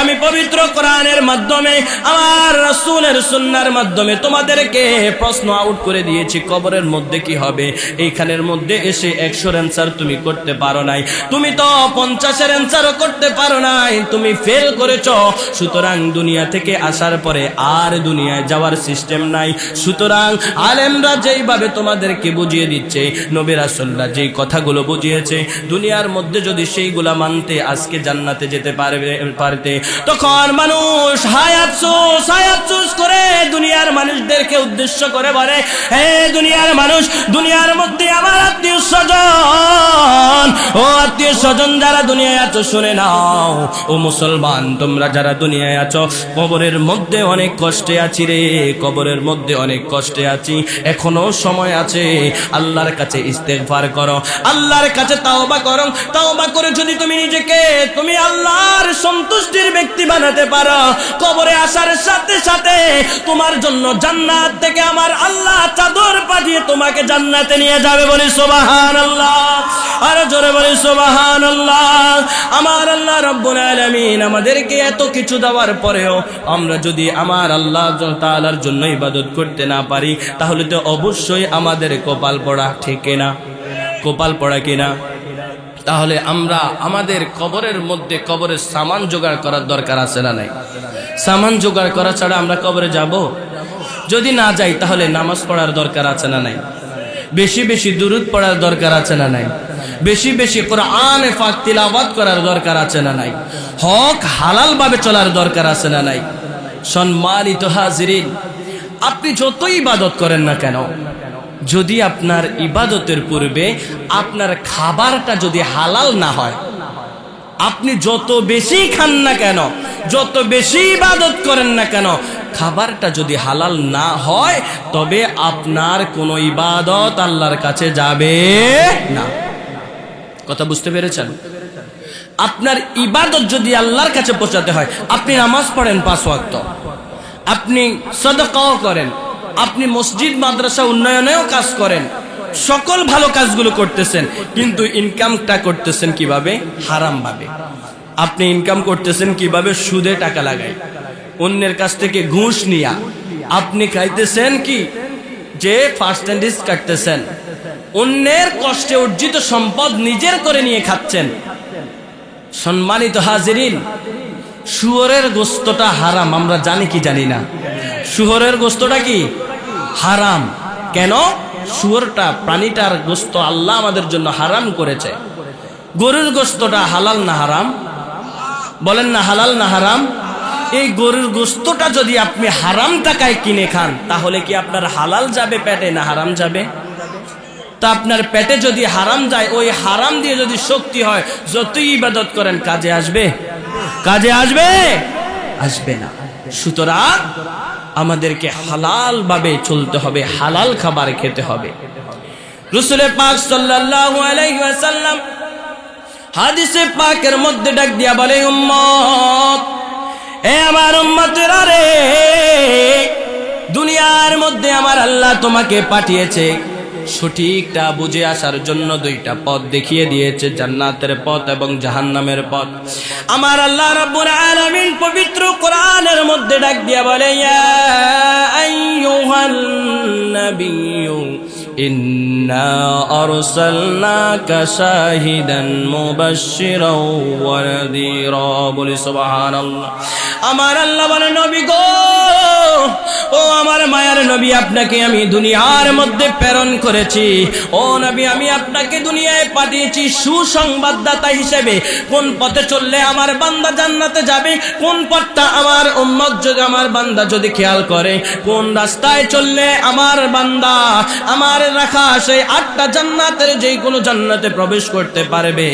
আমি পবিত্র কোরআনের মাধ্যমে, আমার রাসূলের সুন্নাহর মাধ্যমে তোমাদেরকে প্রশ্ন আউট করে দিয়েছি, কবরের মধ্যে কি হবে। এইখানের মধ্যে এসে 100 অ্যান্সার তুমি করতে পারো নাই, তুমি তো 50-এর অ্যান্সারও করতে পারো নাই, তুমি ফেল করেছো। সুতরাং দুনিয়া থেকে আসার পরে আর দুনিয়ায় যাওয়ার সিস্টেম নাই। সুতরাং আলেমরা যেইভাবে তোমাদেরকে বুঝিয়ে দিচ্ছে, নবী রাসূলরা যেই কথাগুলো বুঝিয়েছে, দুনিয়ার মধ্যে যদি সেইগুলা মানতে আজকে জান্নাতে যেতে পারতে, তখন মানুষ হায়াত চুজ করে দুনিয়ার মানুষদেরকে উদ্দেশ্য করে বলে, হে দুনিয়ার মানুষ, দুনিয়ার মধ্যে আমার আত্মীয় স্বজন, ও আত্মীয় স্বজন যারা দুনিয়ায় আছো, শুনে নাও। ও মুসলমান, তোমরা যারা দুনিয়ায় আছো, কবরের মধ্যে অনেক কষ্টে আছি রে, কবরের মধ্যে অনেক কষ্টে আছি, এখনো সময় আছে। আল্লাহর কাছে ইস্তেগফার করো, আল্লাহর কাছে তাওবা করো। তাওবা করে যদি তুমি নিজেকে তুমি আল্লাহর সন্তুষ্টির ব্যক্তি বানাতে পারো, কবরে আসার সাথে সাথে তোমার জন্য জান্নাত থেকে আমার আল্লাহ চাদর পাঠিয়ে তোমাকে জান্নাতে নিয়ে যাবে। বলি সুবহানাল্লাহ, আর জোরে বলি সুবহানাল্লাহ। আমার আল্লাহ রাব্বুল আলামিন আমাদেরকে এত কিছু দেওয়ার পরেও আমরা যদি আমার আল্লাহ তাআলার জন্য ইবাদত করতে না পারি, তাহলে তো অবশ্যই আমাদের কপাল পড়া, ঠিক না? কপাল পড়া কিনা? তাহলে আমরা আমাদের কবরের মধ্যে কবরের সামান জোগাড় করার দরকার আছে না নাই? সামান জোগাড় করা ছাড়া আমরা কবরে যাব? যদি না যাই তাহলে নামাজ পড়ার দরকার আছে না নাই? বেশি বেশি দুরূদ পড়ার দরকার আছে না নাই? বেশি বেশি কোরআনে পাক তিলাওয়াত করার দরকার আছে না নাই? হক হালাল ভাবে চলার দরকার আছে না নাই? সম্মানিত হাজিরিন, আপনি যতই ইবাদত করেন না কেন, যদি আপনার ইবাদতের পূর্বে আপনার খাবারটা যদি হালাল না হয়, আপনি যত বেশি খান না কেন, যত বেশি ইবাদত করেন না কেন, খাবারটা যদি হালাল না হয়, তবে আপনার কোনো ইবাদত আল্লাহর কাছে যাবে না। কথা বুঝতে পেরেছেন? আপনার ইবাদত যদি আল্লাহর কাছে পৌঁছাতে হয়, আপনি নামাজ পড়েন 5 ওয়াক্ত, আপনি সাদাকাও করেন, আপনি মসজিদ মাদ্রাসা উন্নয়নেও কাজ করেন, সকল ভালো কাজগুলো করতেছেন, কিন্তু ইনকামটা করতেছেন কিভাবে? হারাম ভাবে। আপনি ইনকাম করতেছেন কিভাবে? সুদে টাকা লাগাই, অন্যের কাছ থেকে ঘুষ নিয়া, আপনি খাইতেছেন কি যে পার্সেন্টেজ কাটতেছেন, অন্যের কষ্টে অর্জিত সম্পদ নিজের করে নিয়ে খাচ্ছেন। সম্মানিত হাজিরিন, শুয়োরের গোস্তটা হারাম, আমরা জানি কি জানি না? শুয়োরের গোস্তটা কি হারাম? কেন? শুয়োরটা, প্রাণীটার গোস্ত আল্লাহ আমাদের জন্য হারাম করেছে। গরুর গোস্তটা হালাল না হারাম? বলেন না, হালাল না হারাম? এই গরুর গোস্তটা যদি আপনি হারাম টাকায় কিনে খান, তাহলে কি আপনার হালাল যাবে পেটে না হারাম যাবে? তা আপনার পেটে যদি হারাম যায়, ওই হারাম দিয়ে যদি শক্তি হয়, যতই ইবাদত করেন কাজে আসবে? কাজে আসবে? আসবে না। সুতরাং আমাদেরকে হালাল ভাবে চলতে হবে, হালাল খাবার খেতে হবে। রাসূল পাক সাল্লাল্লাহু আলাইহি ওয়াসাল্লাম হাদিসে পাকের মধ্যে ডাক দিয়া বলে, উম্মত, এ আমার উম্মতেরা রে, দুনিয়ার মধ্যে আমার আল্লাহ তোমাকে পাঠিয়েছে সঠিকটা বুঝে আসার জন্য। দুইটা পথ দেখিয়ে দিয়েছে, জান্নাতের পথ এবং জাহান্নামের পথ। আমার আল্লাহ রাব্বুল আলামিন পবিত্র কোরআনের মধ্যে ডাক দিয়া বলে, ইয়া আইয়ুহান নাবিয়্যু ইন্না আরসালনাকা শাহিদান মুবাশশিরাও ওয়া নাযীরা। বলি সুবহানাল্লাহ। আমার আল্লাহ বলে, নবী গো, ও আমার মায়ার নবী, আপনাকে আমি দুনিয়ার মধ্যে প্রেরণ করেছি। ও নবী, আমি আপনাকে দুনিয়ায় পাঠিয়েছি সুসংবাদদাতা হিসেবে। কোন পথে চললে আমার বান্দা জান্নাতে যাবে, কোন পথটা আমার উম্মত যদি, আমার বান্দা যদি খেয়াল করে, কোন রাস্তায় চললে আমার বান্দা আমার রাখা সেই 8টা জান্নাতের যেই কোনো জান্নাতে প্রবেশ করতে পারবে,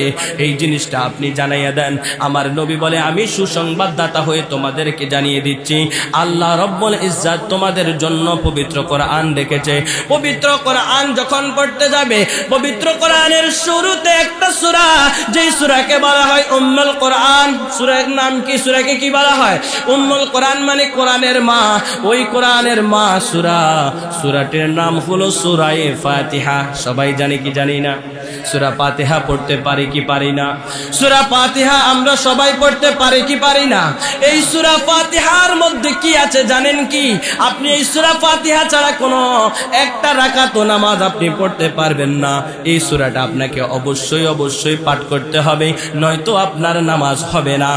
এই জিনিসটা আপনি জানাইয়া দেন। আমার নবী বলে, আমি সুসংবাদদাতা হয়ে তোমাদেরকে জানিয়ে দিচ্ছি, আল্লাহ রব্বুল ইজ্জত তোমাদের জন্য পবিত্র কোরআন রেখেছে। পবিত্র কোরআন যখন পড়তে যাবে, পবিত্র কোরআনের শুরুতে একটা সূরা, যেই সূরাকে বলা হয় উম্মুল কোরআন। সূরার নাম কি? সূরাকে কি বলা হয়? উম্মুল কোরআন, মানে কোরআনের মা। ওই কোরআনের মা সূরা, সূরাটির নাম হলো সূরা ফাতিহা। সবাই জানি কি জানি না? সূরা ফাতিহা পড়তে পারি কি পারি না? সূরা ফাতিহা আমরা সবাই পড়তে পারি কি পারি না? এই সূরা ফাতিহার মধ্যে কি আছে জানেন কি? আপনি এই সূরা ফাতিহা ছাড়া কোনো একটা রাকাত নামাজ আপনি পড়তে পারবেন না। এই সূরাটা আপনাকে অবশ্যই অবশ্যই পাঠ করতে হবে, নয়তো আপনার নামাজ হবে না।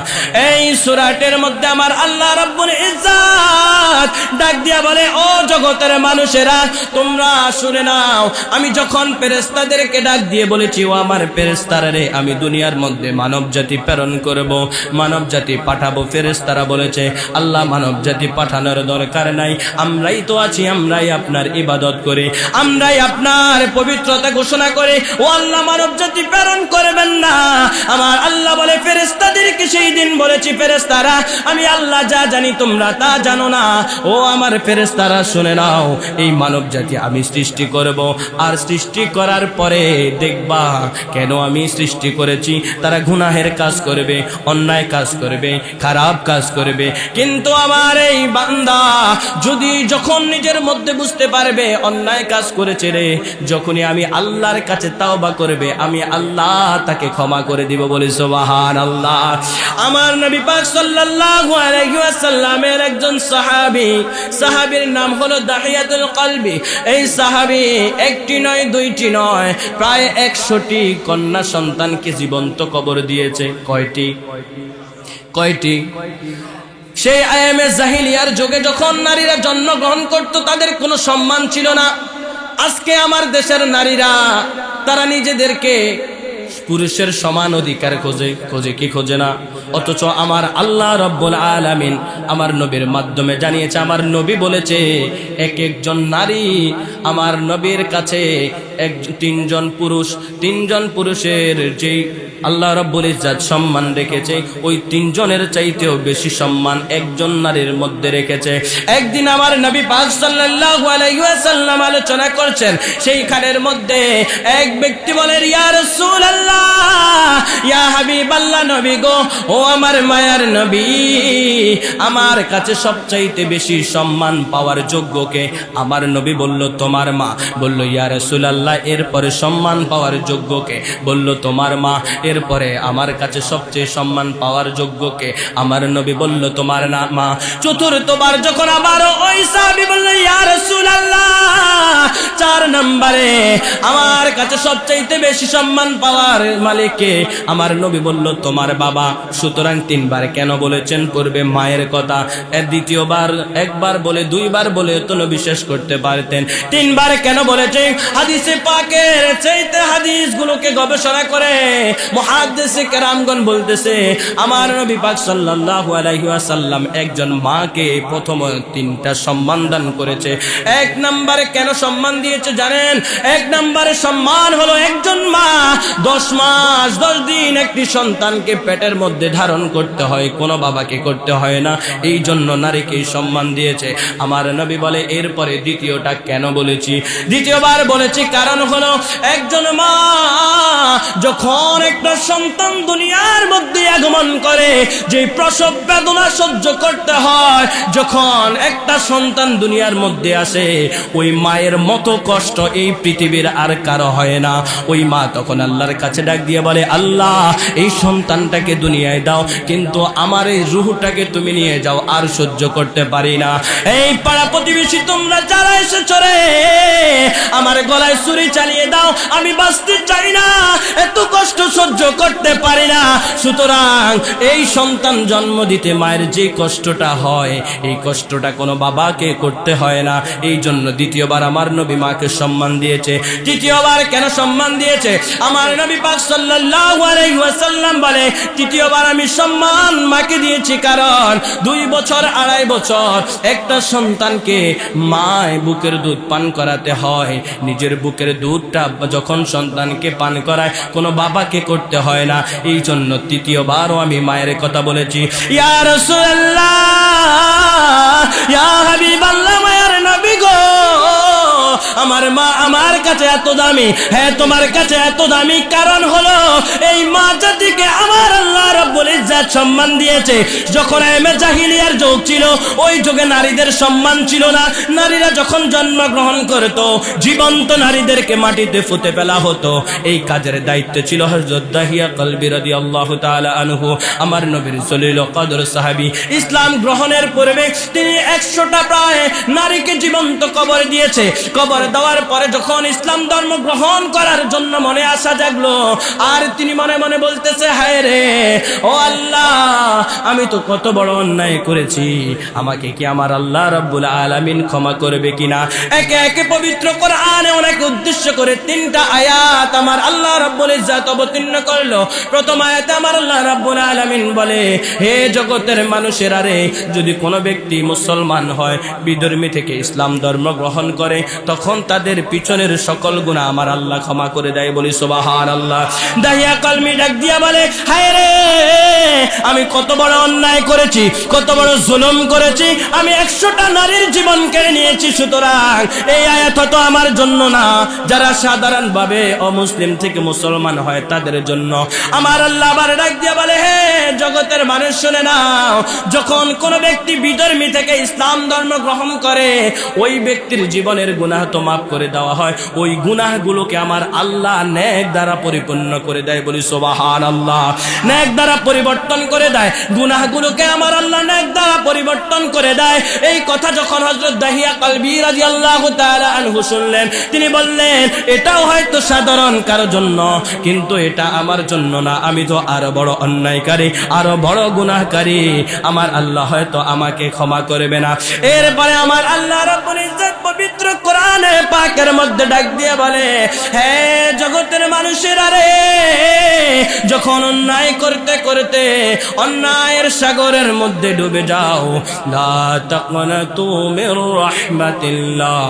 এই সূরাটের মধ্যে আমার আল্লাহ রাব্বুল ইজ্জত ডাক দিয়া বলে, ও জগতের মানুষেরা, তোমরা শুনে নাও, আমি যখন ফেরেশতাদেরকে ডাক দিয়ে বলেছি, ও আমার ফেরেশতারা রে, আমি দুনিয়ার মধ্যে মানব জাতি প্রেরণ করব, মানব জাতি পাঠাবো। ফেরেশতারা বলেছে, আল্লাহ মানব জাতি পাঠানোর দরকার নাই, আমরাই তো আছি, আমরাই আপনার ইবাদত করে, আমরাই আপনার পবিত্রতা ঘোষণা করে, ও আল্লাহ মানব জাতি প্রেরণ করবেন না। আমার আল্লাহ বলে, ফেরেশতাদেরকে সেই দিন বলেছি, ফেরেশতারা, আমি আল্লাহ যা জানি তোমরা তা জানো না। ও আমার ফেরেশতারা শুনে নাও, এই মানব জাতি আমি সৃষ্টি করব, আর সৃষ্টি করার পরে দেখবা কেন আমি সৃষ্টি করেছি। তারা গুনাহের কাজ করবে, অন্যায় কাজ করবে, খারাপ কাজ করবে, কিন্তু আমার এই বান্দা যদি যখন নিজের মধ্যে বুঝতে পারবে অন্যায় কাজ করেছে রে, যখনই আমি আল্লাহর কাছে তাওবা করবে, আমি আল্লাহ তাকে ক্ষমা করে দিব। বলি সুবহানাল্লাহ। আমার নবী পাক সাল্লাল্লাহু আলাইহি ওয়াসাল্লামের একজন সাহাবীর নাম হলো দাহিয়াতুল কলবি। এই সাহাবী একটি নয়, দুইটি নয়, প্রায় 100টি কন্যা সন্তানকে জীবন্ত কবর দিয়েছে। কয়টি? সেই আয়ামে জাহিলিয়ার যুগে যখন নারীরা জন্মগ্রহণ করত, তাদের কোনো সম্মান ছিল না। আজকে আমার দেশের নারীরা, তারা নিজেদেরকে পুরুষের সমান অধিকার খোঁজে কি খোঁজে না? অথচ আমার আল্লাহ রব্বুল আলামিন আমার নবীর মাধ্যমে জানিয়েছে, আমার নবী বলেছে, এক একজন নারী আমার নবীর কাছে তিনজন পুরুষের যেই আল্লাহ রব্বুল ইজ্জত সম্মান রেখেছে, ওই 3 জনের চাইতেও বেশি সম্মান একজন নারীর মধ্যে রেখেছে। একদিন আমার নবী পাক সাল্লাল্লাহু আলাইহি ওয়াসাল্লাম আলোচনা করছেন, সেইখানের মধ্যে এক ব্যক্তি বলে, ইয়া রাসূলুল্লাহ, ইয়া হাবিবাল্লাহ, নবী গো, ও আমার মায়ার নবী, আমার কাছে সবচাইতে বেশি সম্মান পাওয়ার যোগ্য কে? আমার নবী বলল তোমার মা। বলল ইয়া রাসূলুল্লাহ, এরপরে সম্মান পাওয়ার যোগ্য কে? বলল তোমার মা। এরপরে আমার কাছে সবচেয়ে সম্মান পাওয়ার যোগ্য কে? আমার নবী বলল তোমার না মা। চতুর্থবার যখন আবারও ওই সাহাবী বলল ইয়া রাসূলুল্লাহ, 4 নম্বরে আমার কাছে সবচাইতে বেশি সম্মান পাওয়ার মালিক কে? আমার নবী বলল তোমার বাবা। সুতরাং 3 বার কেন বলেছেন পূর্বে মায়ের কথা? দ্বিতীয়বার একবার বলে 2 বার বলে তো নবী শেষ করতে পারতেন। 3 বার কেন বলেছেন? হাদিসে পাকের চাইতে হাদিসগুলোকে গবেষণা করে মুহাদ্দিসে কেরামগণ বলতেছে আমার নবী পাক সাল্লাল্লাহু আলাইহি ওয়াসাল্লাম একজন মাকে প্রথম 3টা সম্মান দান করেছে। 1 নম্বরে কেন সম্মান দিয়েছে জানেন? 1 নম্বরে সম্মান হলো একজন মা 10 মাস 10 দিন একটি সন্তানকে পেটের মধ্যে ধারণ করতে হয়, কোনো বাবাকে করতে হয় না। এই জন্য নারীকে সম্মান দিয়েছে। আমার নবী বলে এরপরে দ্বিতীয়টা কেন বলেছি? দ্বিতীয়বার বলেছি কারণ হলো একজন মা যখন একটা সন্তান দুনিয়ার মধ্যে আগমন করে, যে প্রসব বেদনা সহ্য করতে হয়, যখন একটা সন্তান দুনিয়ার মধ্যে আসে, ওই মায়ের মতো কষ্ট এই পৃথিবীর আর কারো হয় না। ওই মা তখন আল্লাহর কাছে ডাক দিয়ে বলে আল্লাহ, এই সন্তানটাকে দুনিয়ায় দাও, কিন্তু আমার এই রূহটাকে তুমি নিয়ে যাও, আর সহ্য করতে পারি না। এই পাড়া প্রতিবেশী তোমরা যারা এসেছো রে, আমার গলায় ছুরি চালিয়ে দাও, আমি বাঁচতে চাই না, এত কষ্ট সহ্য করতে পারি না। সুতরাং এই সন্তান জন্ম দিতে মায়ের যে কষ্টটা হয়, এই কষ্টটা কোনো বাবাকে করতে হয় না। এই জন্য দ্বিতীয়বার আমার নবী মাকে সম্মান দিয়েছে। তৃতীয়বার কেন সম্মান দিয়েছে? আমার নবী পাক সাল্লাল্লাহু আলাইহি ওয়াসাল্লাম বলে তৃতীয়বার আমি সম্মান মাকে দিয়েছি কারণ 2 বছর 2.5 বছর একটা সন্তানকে মায় বুকের দুধ পান করাতে হয়। নিজের বুকের দুধটা যখন সন্তানকে পান করায়, কোনো বাবাকে করতে হয় না। এই জন্য তৃতীয়বারও আমি মায়ের কথা বলেছি। ইয়া রাসূলুল্লাহ, ইয়া হাবিবাল্লাহ, মায়ের নবী গো, আমার মা আমার কাছে এত দামি, হ্যাঁ তোমার কাছে এত দামি কারণ হলো এই মা জাতিকে আমার আল্লাহ রাব্বুল ইজ্জাত সম্মান দিয়েছে। যখন আইমে জাহিলিয়ার যুগ ছিল, ওই যুগে নারীদের সম্মান ছিল না। নারীরা যখন জন্মগ্রহণ করত, জীবন্ত নারীদেরকে মাটিতে পুঁতে ফেলা হতো। এই কাজের দায়িত্ব ছিল হযরত দাহিয়া কলবি রাদিয়াল্লাহু তাআলা আনহু, আমার নবীর জলিল কদর সাহাবী। ইসলাম গ্রহণের পূর্বে তিনি 100টা প্রায় নারীকে জীবন্ত কবর দিয়েছে। কবর দেওয়ার পরে যখন ইসলাম ধর্ম গ্রহণ করার জন্য মনে আশা জাগলো, আর তিনি মনে মনে বলতেছে হায় রে, ও আল্লাহ, আমি তো কত বড় অন্যায় করেছি, আমাকে কি আমার আল্লাহ রাব্বুল আলামিন ক্ষমা করবে কিনা? একে একে পবিত্র কোরআনে অনেক উদ্দেশ্য করে 3টা আয়াত আমার আল্লাহ রাব্বুল ইজ্জাত অবতীর্ণ করলো। প্রথম আয়াতে আমার আল্লাহ রাব্বুল আলামিন বলে, হে জগতের মানুষেরা রে, যদি কোনো ব্যক্তি মুসলমান হয়, বিধর্মী থেকে ইসলাম ধর্ম গ্রহণ করে, তখন তাদের পিছনের সকল গুনাহ আমার আল্লাহ ক্ষমা করে দেয়। বলি সুবহানাল্লাহ। দাহিয়া কলমি ডাক দিয়া বলে হায় রে, আমি কত বড় অন্যায় করেছি, কত বড় জুলুম করেছি, আমি 100টা নারীর জীবন কেড়ে নিয়েছি। সুতরাং এই আয়াত তো আমার জন্য না, যারা সাধারণভাবে অমুসলিম থেকে মুসলমান হয় তাদের জন্য। আমার আল্লাহ আবার ডাক দিয়া বলে হে জগতের মানুষ শুনে নাও, যখন কোন ব্যক্তি বিধর্মী থেকে ইসলাম ধর্ম গ্রহণ করে, ওই ব্যক্তির জীবনের গুনাহ তো মাফ করে দেওয়া হয়, ওই গুনাহগুলোকে আমার আল্লাহ নেক দ্বারা পরিপূর্ণ করে দেয়। বলি সুবহানাল্লাহ। নেক দ্বারা পরিবর্তন করে দেয়, গুনাহগুলোকে আমার আল্লাহ নেক দ্বারা পরিবর্তন করে দেয়। এই কথা যখন হযরত দাহিয়া কলবি রাদিয়াল্লাহু তাআলা আনহু শুনলেন, তিনি বললেন এটাও হয়তো সাধারণ কারোর জন্য, কিন্তু এটা আমার জন্য না, আমি তো আরো বড় অন্যায়কারী, আরো বড় গুনাহকারী, আমার আল্লাহ হয়তো আমাকে ক্ষমা করবে না। এরপরে আমার আল্লাহ রাব্বুল ইজ্জত পবিত্র কোরআনে পাকের মধ্যে ডাক দিয়ে বলে হে জগতের মানুষেরা রে, যখন অন্যায় করতে করতে অন্যায়ের সাগরের মধ্যে ডুবে যাও, লা তাকনাতু মির রাহমাতিল্লাহ,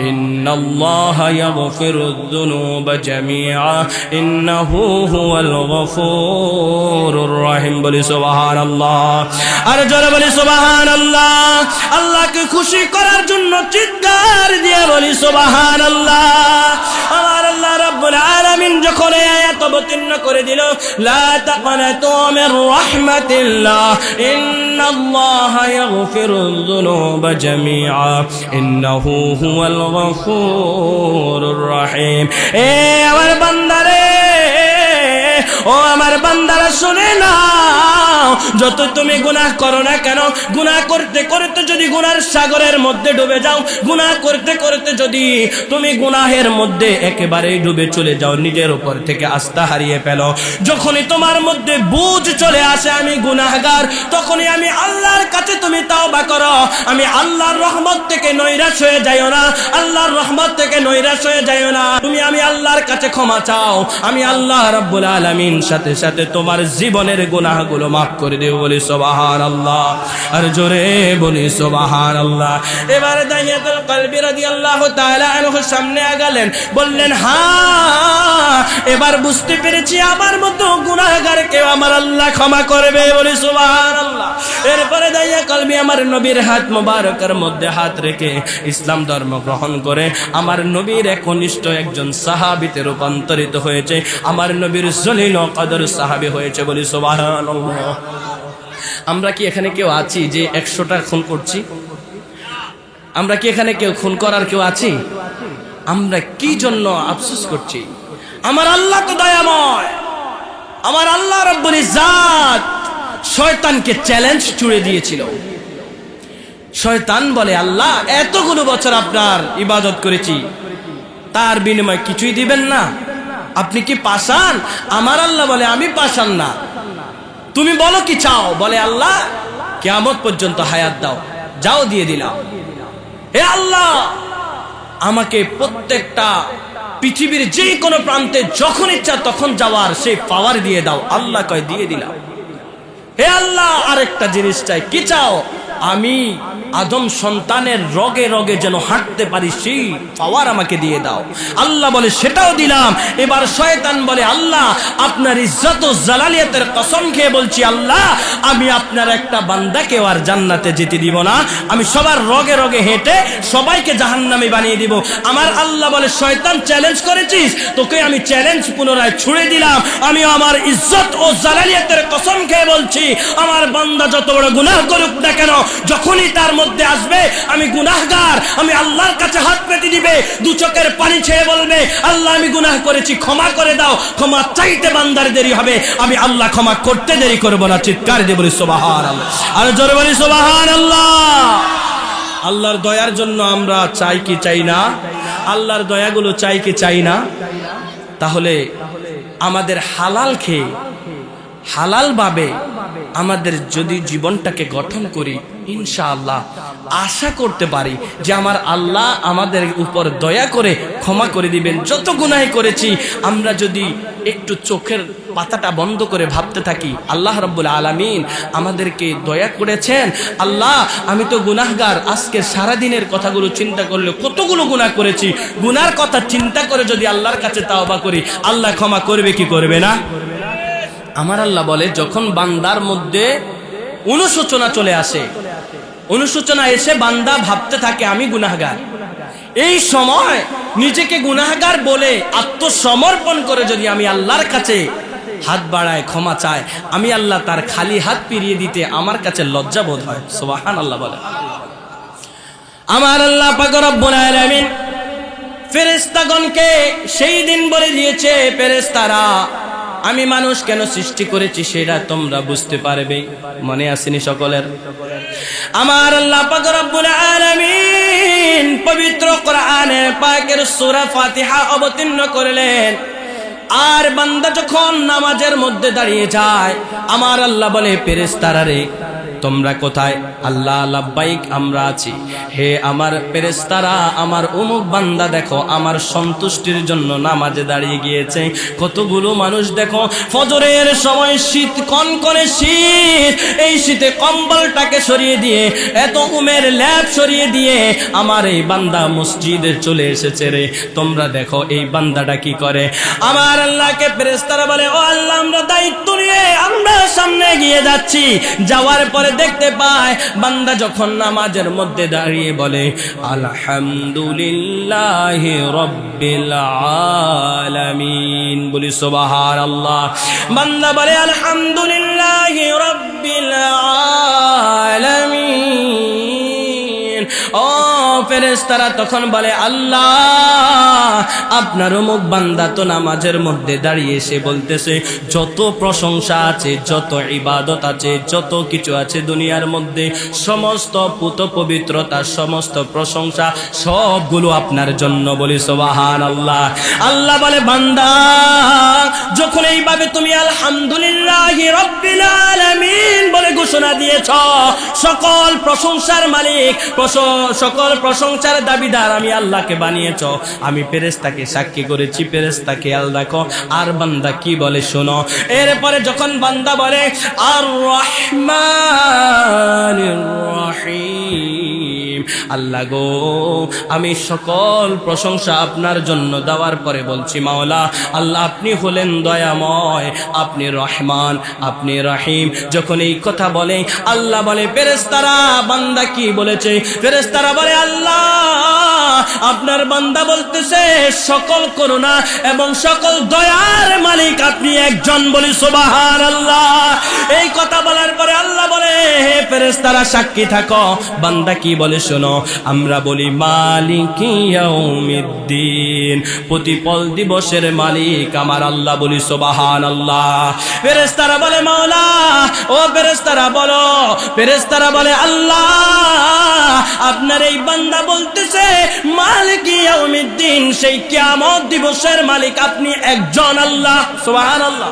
ইন্নাল্লাহা ইয়াগফিরুয যুনুবা জামিআ, ইন্নাহু হুয়াল গফুরুর রহিম। বলি সুবহানাল্লাহ। আর জোরে বলি সুবহানাল্লাহ। আল্লাহকে খুশি করার জন্য চিৎকার দিয়ে বলি সুবহানাল্লাহ। আমার আল্লাহ রাব্বুল আলামিন যখন এই আয়াত অবতীর্ণ করে দিল, লা তাকনাতু মির রাহমাতিল্লাহ ইন্নাল্লাহা ইয়াগফিরুয যুনুবা জামিআ ইন্নাহু হুয়াল গফুরুর রহিম। এ আমার বান্দারে, ও আমার বান্দারা শুনে নাও, যত তুমি গুনাহ করো না কেন, গুনাহ করতে করতে যদি গুনার সাগরের মধ্যে ডুবে যাও, গুনাহ করতে করতে যদি তুমি গুনাহের মধ্যে একেবারেই ডুবে চলে যাও, নিজের উপর থেকে আস্থা হারিয়ে ফেলো, যখনই তোমার মধ্যে বুঝ চলে আসে আমি গুনাহগার, তখনই আমি আল্লাহর কাছে তুমি তাওবা করো। আমি আল্লাহর রহমত থেকে নৈরাশ হয়ে যাইও না, আল্লাহর রহমত থেকে নৈরাশ হয়ে যাইও না। তুমি আমি আল্লাহর কাছে ক্ষমা চাও, আমি আল্লাহ রাব্বুল আলামিন সাথে সাথে তোমার জীবনের গুনাহগুলো মাফ করে দেব। বলি সুবহানাল্লাহ, আর জোরে বলি সুবহানাল্লাহ। এবার দাইয়াতুল কলবি রাদিয়াল্লাহু তাআলা আনহু সামনে আগালেন, বললেন হ্যাঁ এবার বুঝতে পেরেছি আমার মতো গুনাহগার কেউ আমার আল্লাহ ক্ষমা করবে। বলি সুবহানাল্লাহ। এরপরে দাইয়া কলবি আমার নবীর হাত মোবারকের মধ্যে হাত রেখে ইসলাম ধর্ম গ্রহণ করে আমার নবীর একনিষ্ঠ একজন সাহাবীতে রূপান্তরিত হয়েছে, আমার নবীর জলিল ও কদর সাহাবী হয়েছে। বলি সুবহানাল্লাহ। আমরা কি এখানে কেউ আছি যে 100টা খুন করছি? আমরা কি এখানে কেউ খুন করার কেউ আছি? আমরা কি জন্য আফসোস করছি? আমার আল্লাহ তো দয়াময়, আমার আল্লাহ রব্বুল ইজ্জাত শয়তানকে চ্যালেঞ্জ ছুড়ে দিয়েছিল। শয়তান বলে, আল্লাহ এতগুলো বছর আপনার ইবাদত করেছি, তার বিনিময়ে কিছুই দিবেন না? আপনি কি পাষাণ? আমার আল্লাহ বলে, আমি পাষাণ না, তুমি বলো কি চাও? বলে, আল্লাহ কিয়ামত পর্যন্ত হায়াত দাও। যাও, দিয়ে দিলাম। হে আল্লাহ, আমাকে প্রত্যেকটা পৃথিবীর যে কোনো প্রান্তে যখন ইচ্ছা তখন যাওয়ার সেই পাওয়ার দিয়ে দাও। আল্লাহ কয়, দিয়ে দিলাম। হে আল্লাহ, আরেকটা জিনিস চাই। কি চাও? আমি আদম সন্তানের রগে রগে যেন হাঁটতে পারি সেই পাওয়ার আমাকে দিয়ে দাও। আল্লাহ বলে, সেটাও দিলাম। এবার শয়তান বলে, আল্লাহ আপনার ইজ্জত ও জালালিয়াতের কসম খেয়ে বলছি, আল্লাহ আমি আপনার একটা বান্দাকেও আর জান্নাতে যেতে দিব না, আমি সবার রগে রগে হেঁটে সবাইকে জাহান্নামী বানিয়ে দিব। আমার আল্লাহ বলে, শয়তান চ্যালেঞ্জ করেছিস, তোকে আমি চ্যালেঞ্জ পুনরায় ছুড়ে দিলাম। আমি আমার ইজ্জত ও জালালিয়াতের কসম খেয়ে বলছি, আমার বান্দা যত বড় গুনাহ করুক না কেন, যখনই তার মধ্যে আসবে আমি গুনাহগার, আমি আল্লাহর কাছে হাত পেতে দিবে, দু চোখের পানি ছেড়ে বলবে, আল্লাহ আমি গুনাহ করেছি, ক্ষমা করে দাও। ক্ষমা চাইতে বান্দার দেরি হবে, আমি আল্লাহ ক্ষমা করতে দেরি করব না। চিৎকার দিয়ে বলি সুবহানাল্লাহ, আর জোরে বলি সুবহানাল্লাহ। আল্লাহর দয়ার জন্য আমরা চাই কি চাই না? আল্লাহর দয়াগুলো চাই কি চাই না? তাহলে আমাদের হালাল খেয়ে হালাল ভাবে আমাদের যদি জীবনটাকে গঠন করি, ইনশাআল্লাহ আশা করতে পারি যে আমার আল্লাহ আমাদের উপর দয়া করে ক্ষমা করে দিবেন। যত গুনাহ করেছি আমরা যদি একটু চোখের পাতাটা বন্ধ করে ভাবতে থাকি, আল্লাহ রাব্বুল আলামিন আমাদেরকে দয়া করেছেন। আল্লাহ আমি তো গুনাহগার, আজকে সারা দিনের কথাগুলো চিন্তা করলে কতগুলো গুনাহ করেছি, গুনার কথা চিন্তা করে যদি আল্লাহর কাছে তাওবা করি, আল্লাহ ক্ষমা করবে কি করবে না? আমার আল্লাহ বলে, যখন বান্দার মধ্যে অনুশোচনা চলে আসে, অনুশোচনা এসে বান্দা ভাবতে থাকে আমি গুনাহগার, এই সময় নিজেকে গুনাহগার বলে আত্মসমর্পণ করে যদি আমি আল্লাহর কাছে হাত বাড়ায়, ক্ষমা চায়, আমি আল্লাহ তার খালি হাত ফিরিয়ে দিতে আমার কাছে লজ্জা বোধ হয়। সুবহানাল্লাহ বলে। আমার আল্লাহ পাক রব্বুল আলামিন ফেরেশতাগণকে সেই দিন বলে দিয়েছে, ফেরেশতারা আমি মানুষ কেন সৃষ্টি করেছি সেটা তোমরা বুঝতে পারবে। মনে আসেনি সকলের? আমার আল্লাহ পাক রব্বুল আলামিন পবিত্র কোরআনে পাকের সূরা ফাতিহা অবতীর্ণ করলেন। আর বান্দা যখন নামাজের মধ্যে দাঁড়িয়ে যায়, আমার আল্লাহ বলে, ফেরেশতারা রে তোমরা কোথায়? আল্লাহ লাব্বাইক, আমরা আছি। হে আমার ফেরেশতারা, আমার অমুক বান্দা দেখো আমার সন্তুষ্টির জন্য নামাজে দাঁড়িয়ে গিয়েছে। কতগুলো মানুষ দেখো ফজরের সময় শীত, কনকনে শীত, এই শীতে কম্বলটাকে সরিয়ে দিয়ে, এত উমের ল্যাপ সরিয়ে দিয়ে আমার এই বান্দা মসজিদে চলে এসেছে রে। তোমরা দেখো এই বান্দাটা কি করে। আমার আল্লাহকে ফেরেশতারা বলে, ও আল্লাহ আমরা দায়িত্ব নিয়ে আমরা সামনে এগিয়ে যাচ্ছি, যাওয়ার পরে দেখতে পায় বান্দা যখন নামাজের মধ্যে দাঁড়িয়ে বলে আলহামদুলিল্লাহি রাব্বিল আলামিন, বলি সুবহানাল্লাহ। বান্দা বলে আলহামদুলিল্লাহি রাব্বিল আলামিন। ও ফেরেশতারা তখন বলে আল্লাহ, আপনার অমুক বান্দা তো নামাজের মধ্যে দাঁড়িয়ে এসে বলতেছে যত প্রশংসা আছে, যত ইবাদত আছে, যত কিছু আছে দুনিয়ার মধ্যে, সমস্ত পুত পবিত্রতা, সমস্ত প্রশংসা সবগুলো আপনার জন্য, বলি সুবহানাল্লাহ। আল্লাহ বলে বান্দা, যখন এইভাবে তুমি আলহামদুলিল্লাহি রাব্বিল আলামিন বলে ঘোষণা দিয়েছ, সকল প্রশংসার মালিক, সকল প্রশংসার দাবিদার আমি আল্লাহকে বানিয়েছ, আমি ফেরেশতাকে সাক্ষী করেছি, ফেরেশতা খেয়াল রাখো। আর বান্দা কি বলে শোনো। এরপরে যখন বান্দা বলে আর রহমানির রহিম, আল্লাহ গো আমি সকল প্রশংসা আপনার জন্য দেওয়ার পরে বলছি মাওলা আল্লাহ আপনি হলেন দয়াময়, আপনি রহমান, আপনি রহিম। যখন এই কথা বলে আল্লাহ বলে ফেরেশতারা বান্দা কি বলেছে? ফেরেশতারা বলে আল্লাহ আপনার বান্দা বলতেছে সকল করুণা এবং সকল দয়ার মালিক আপনি একজন, বলি সুবহানাল্লাহ। এই কথা বলার পরে আল্লাহ বলে হে ফেরেশতারা সাক্ষী থাকো। বান্দা কি বলে শোনো। আমরা বলি মালিকি ইয়াউমিদ্দিন, প্রতিপল দিবসের মালিক আমার আল্লাহ, বলি সুবহানাল্লাহ। ফেরেশতারা বলে মাওলা, ও ফেরেশতারা বলো। ফেরেশতারা বলে আল্লাহ আপনার এই বান্দা বলতেছে মালিকি ইয়াউমিদ্দিন, সেই কিয়ামত দিবসের মালিক আপনি একজন আল্লাহ, সুবহানাল্লাহ।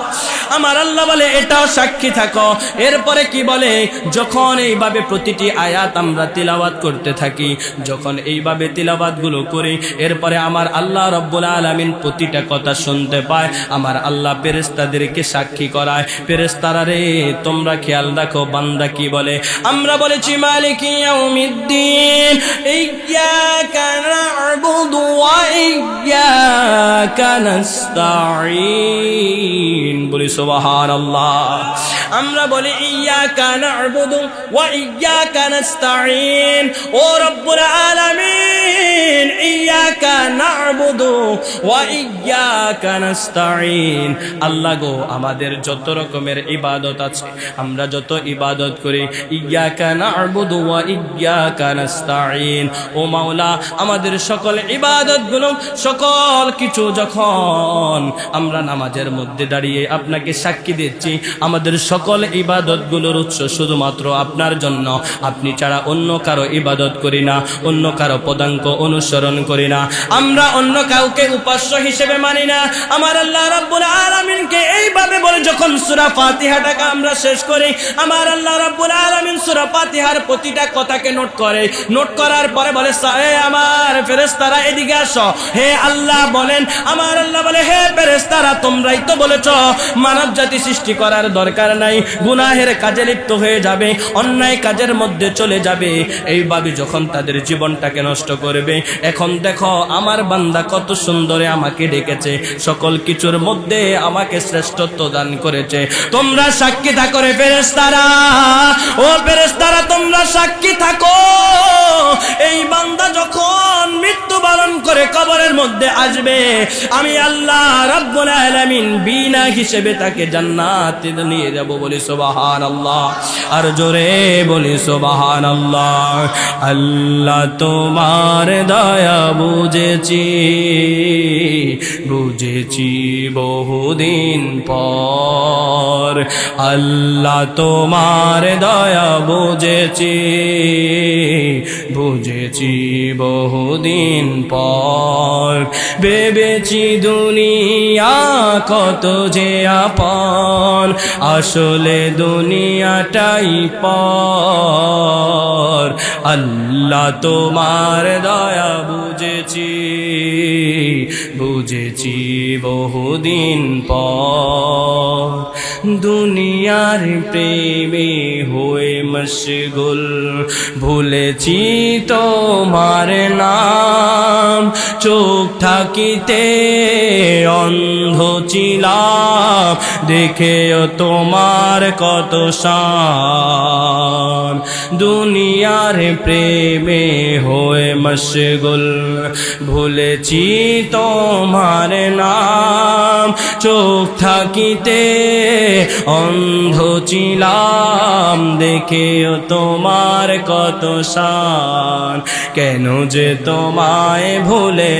আমার আল্লাহ বলে এটাও সাক্ষী থাকো। এরপরে কি বলে, যখন এইভাবে প্রতিটি আয়াত আমরা তিলাওয়াত করতে থাকি, যখন এইভাবে তিলাওয়াত গুলো করি, এরপরে আমার আল্লাহ রব্বুল আলামিন প্রতিটা কথা শুনতে পায়। আমার আল্লাহ ফেরেশতাদেরকে সাক্ষী করায়, ফেরেশতারা রে তোমরা খেয়াল রাখো বান্দা কি বলে। আমরা বলেছি মালিকি ইয়াউমিদ্দিন, ইয়্যাকা না'বুদু ওয়া ইয়্যাকা নাস্তাঈন, বলি সুবহানাল্লাহ। আমরা বলি ইয়্যাকা না'বুদু ওয়া ইয়্যাকা নাস্তাঈন, ও রব্বুল আলামিন ইয়্যাকা না'বুদু ওয়া ইয়্যাকা নাস্তাঈন। আল্লাহ গো আমাদের যত রকমের ইবাদত আছে, আমরা যত ইবাদত করি, ইয়্যাকা না'বুদু ওয়া ইয়্যাকা নাস্তাঈন, ও মাওলা আমাদের সকল ইবাদত গুলো, সকল কিছু যখন আমরা নামাজের মধ্যে দাঁড়িয়ে আপনাকে সাক্ষী দিচ্ছি, আমাদের সকল ইবাদত গুলোর উৎস শুধুমাত্র আপনার জন্য। আপনি ছাড়া অন্য কারো ইবাদত করি না, অন্য কারো পদাঙ্ক অনুসরণ করি না, আমরা অন্য কাউকে উপাস্য হিসেবে মানি না। আমার আল্লাহ রাব্বুল আলামিনকে এইভাবে বলে যখন সূরা ফাতিহাটাকে আমরা শেষ করি, আমার আল্লাহ রাব্বুল আলামিন সূরা ফাতিহার প্রতিটা কথাকে নোট করে, নোট করার পরে বলে হে আমার ফেরেশতারা এদিকে আসো। হে আল্লাহ বলেন, আমার আল্লাহ বলে হে ফেরেশতারা তোমরাই তো বলেছো মানব জাতি সৃষ্টি করার দরকার নাই, গুনাহের কাজে লিপ্ত হয়ে যাবে, অন্যায় কাজের মধ্যে চলে যাবে, এইভাবে যখন তাদের জীবনটাকে নষ্ট করবে। এখন দেখো আমার বান্দা কত সুন্দরে আমাকে ডেকেছে, সকল কিছুর মধ্যে আমাকে শ্রেষ্ঠত্ব দান করেছে। তোমরা সাক্ষী থাকো রে ফেরেশতারা, ও ফেরেশতারা তোমরা সাক্ষী থাকো। এই বান্দা যখন মৃত্যুবরণ করে কবরের মধ্যে আসবে, আমি আল্লাহ রাব্বুল আলামিন বিনা হিসেবে তাকে জান্নাতে নিয়ে যাব, বলি সুবহানাল্লাহ। আর জোরে বলি সুবহানাল্লাহ। আল্লাহ তোমার দয়া বুঝেছি, বুঝেছি বহুদিন পর, আল্লাহ তোমার দয়া বুঝেছি, বুঝেছি বহুদিন পর, ভেবেছি দুনিয়া কত যে আপন, আসলে দুনিয়াটাই পর, আল্লাহ তোমার দয়া বুঝেছি, বুঝেছি বহুদিন পর। দুনিয়ার প্রেমে হয়ে মশগুল, ভুলেছি তোমার নাম, চোখ থাকিতে অন্ধ ছিলাম, দেখেও তোমার কত শান। দুনিয়ার প্রেমে হয়ে মশগুল, ভুলেছি তোমার নাম, চোখ থাকিতে অন্ধ ছিলাম, দেখেও তোমার কত শান। কেন যে তোমায় ভুলে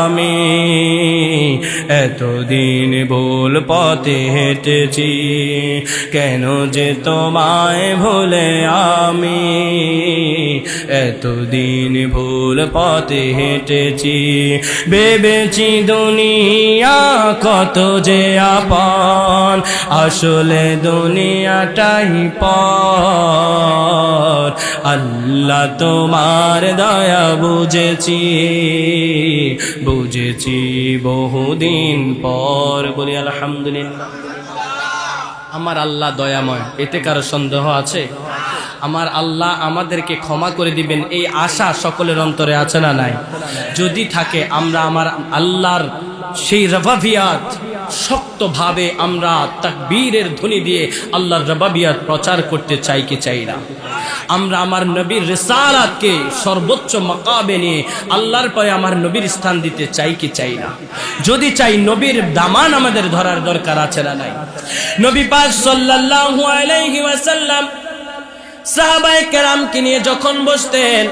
আমি এতদিন ভুল পথে হেঁটেছি, কেন যে তোমায় ভুলে আমি এতদিন ভুল পথে হেঁটেছি। ভেবেছি দুনিয়া কত যে আপন, আসলে দুনিয়াটাই পর। আল্লাহ তোমার দয়া বুঝেছি, বুঝেছি বহুদিন পর। বলি আলহামদুলিল্লাহ। আমার আল্লাহ দয়াময়, এতে কারো সন্দেহ আছে? আমার আল্লাহ আমাদেরকে ক্ষমা করে দিবেন এই আশা সকলের অন্তরে আছে না নাই? যদি থাকে আমরা আমার আল্লাহর সেই রবাবিয়াত শক্তভাবে আমরা তাকবীরের ধ্বনি দিয়ে আল্লাহর রবাবিয়াত প্রচার করতে চাই কি চাই না? আমরা আমার নবীর রিসালাতকে সর্বোচ্চ মাকামে নিয়ে আল্লাহর পরে আমার নবীর স্থান দিতে চাই কি চাই না? যদি চাই, নবীর দামান আমাদের ধরার দরকার আছে না নাই? নবী পাক সাল্লাল্লাহু আলাইহি ওয়াসাল্লাম সাহাবায়ে কেরামকে নিয়ে যখন বসতেন,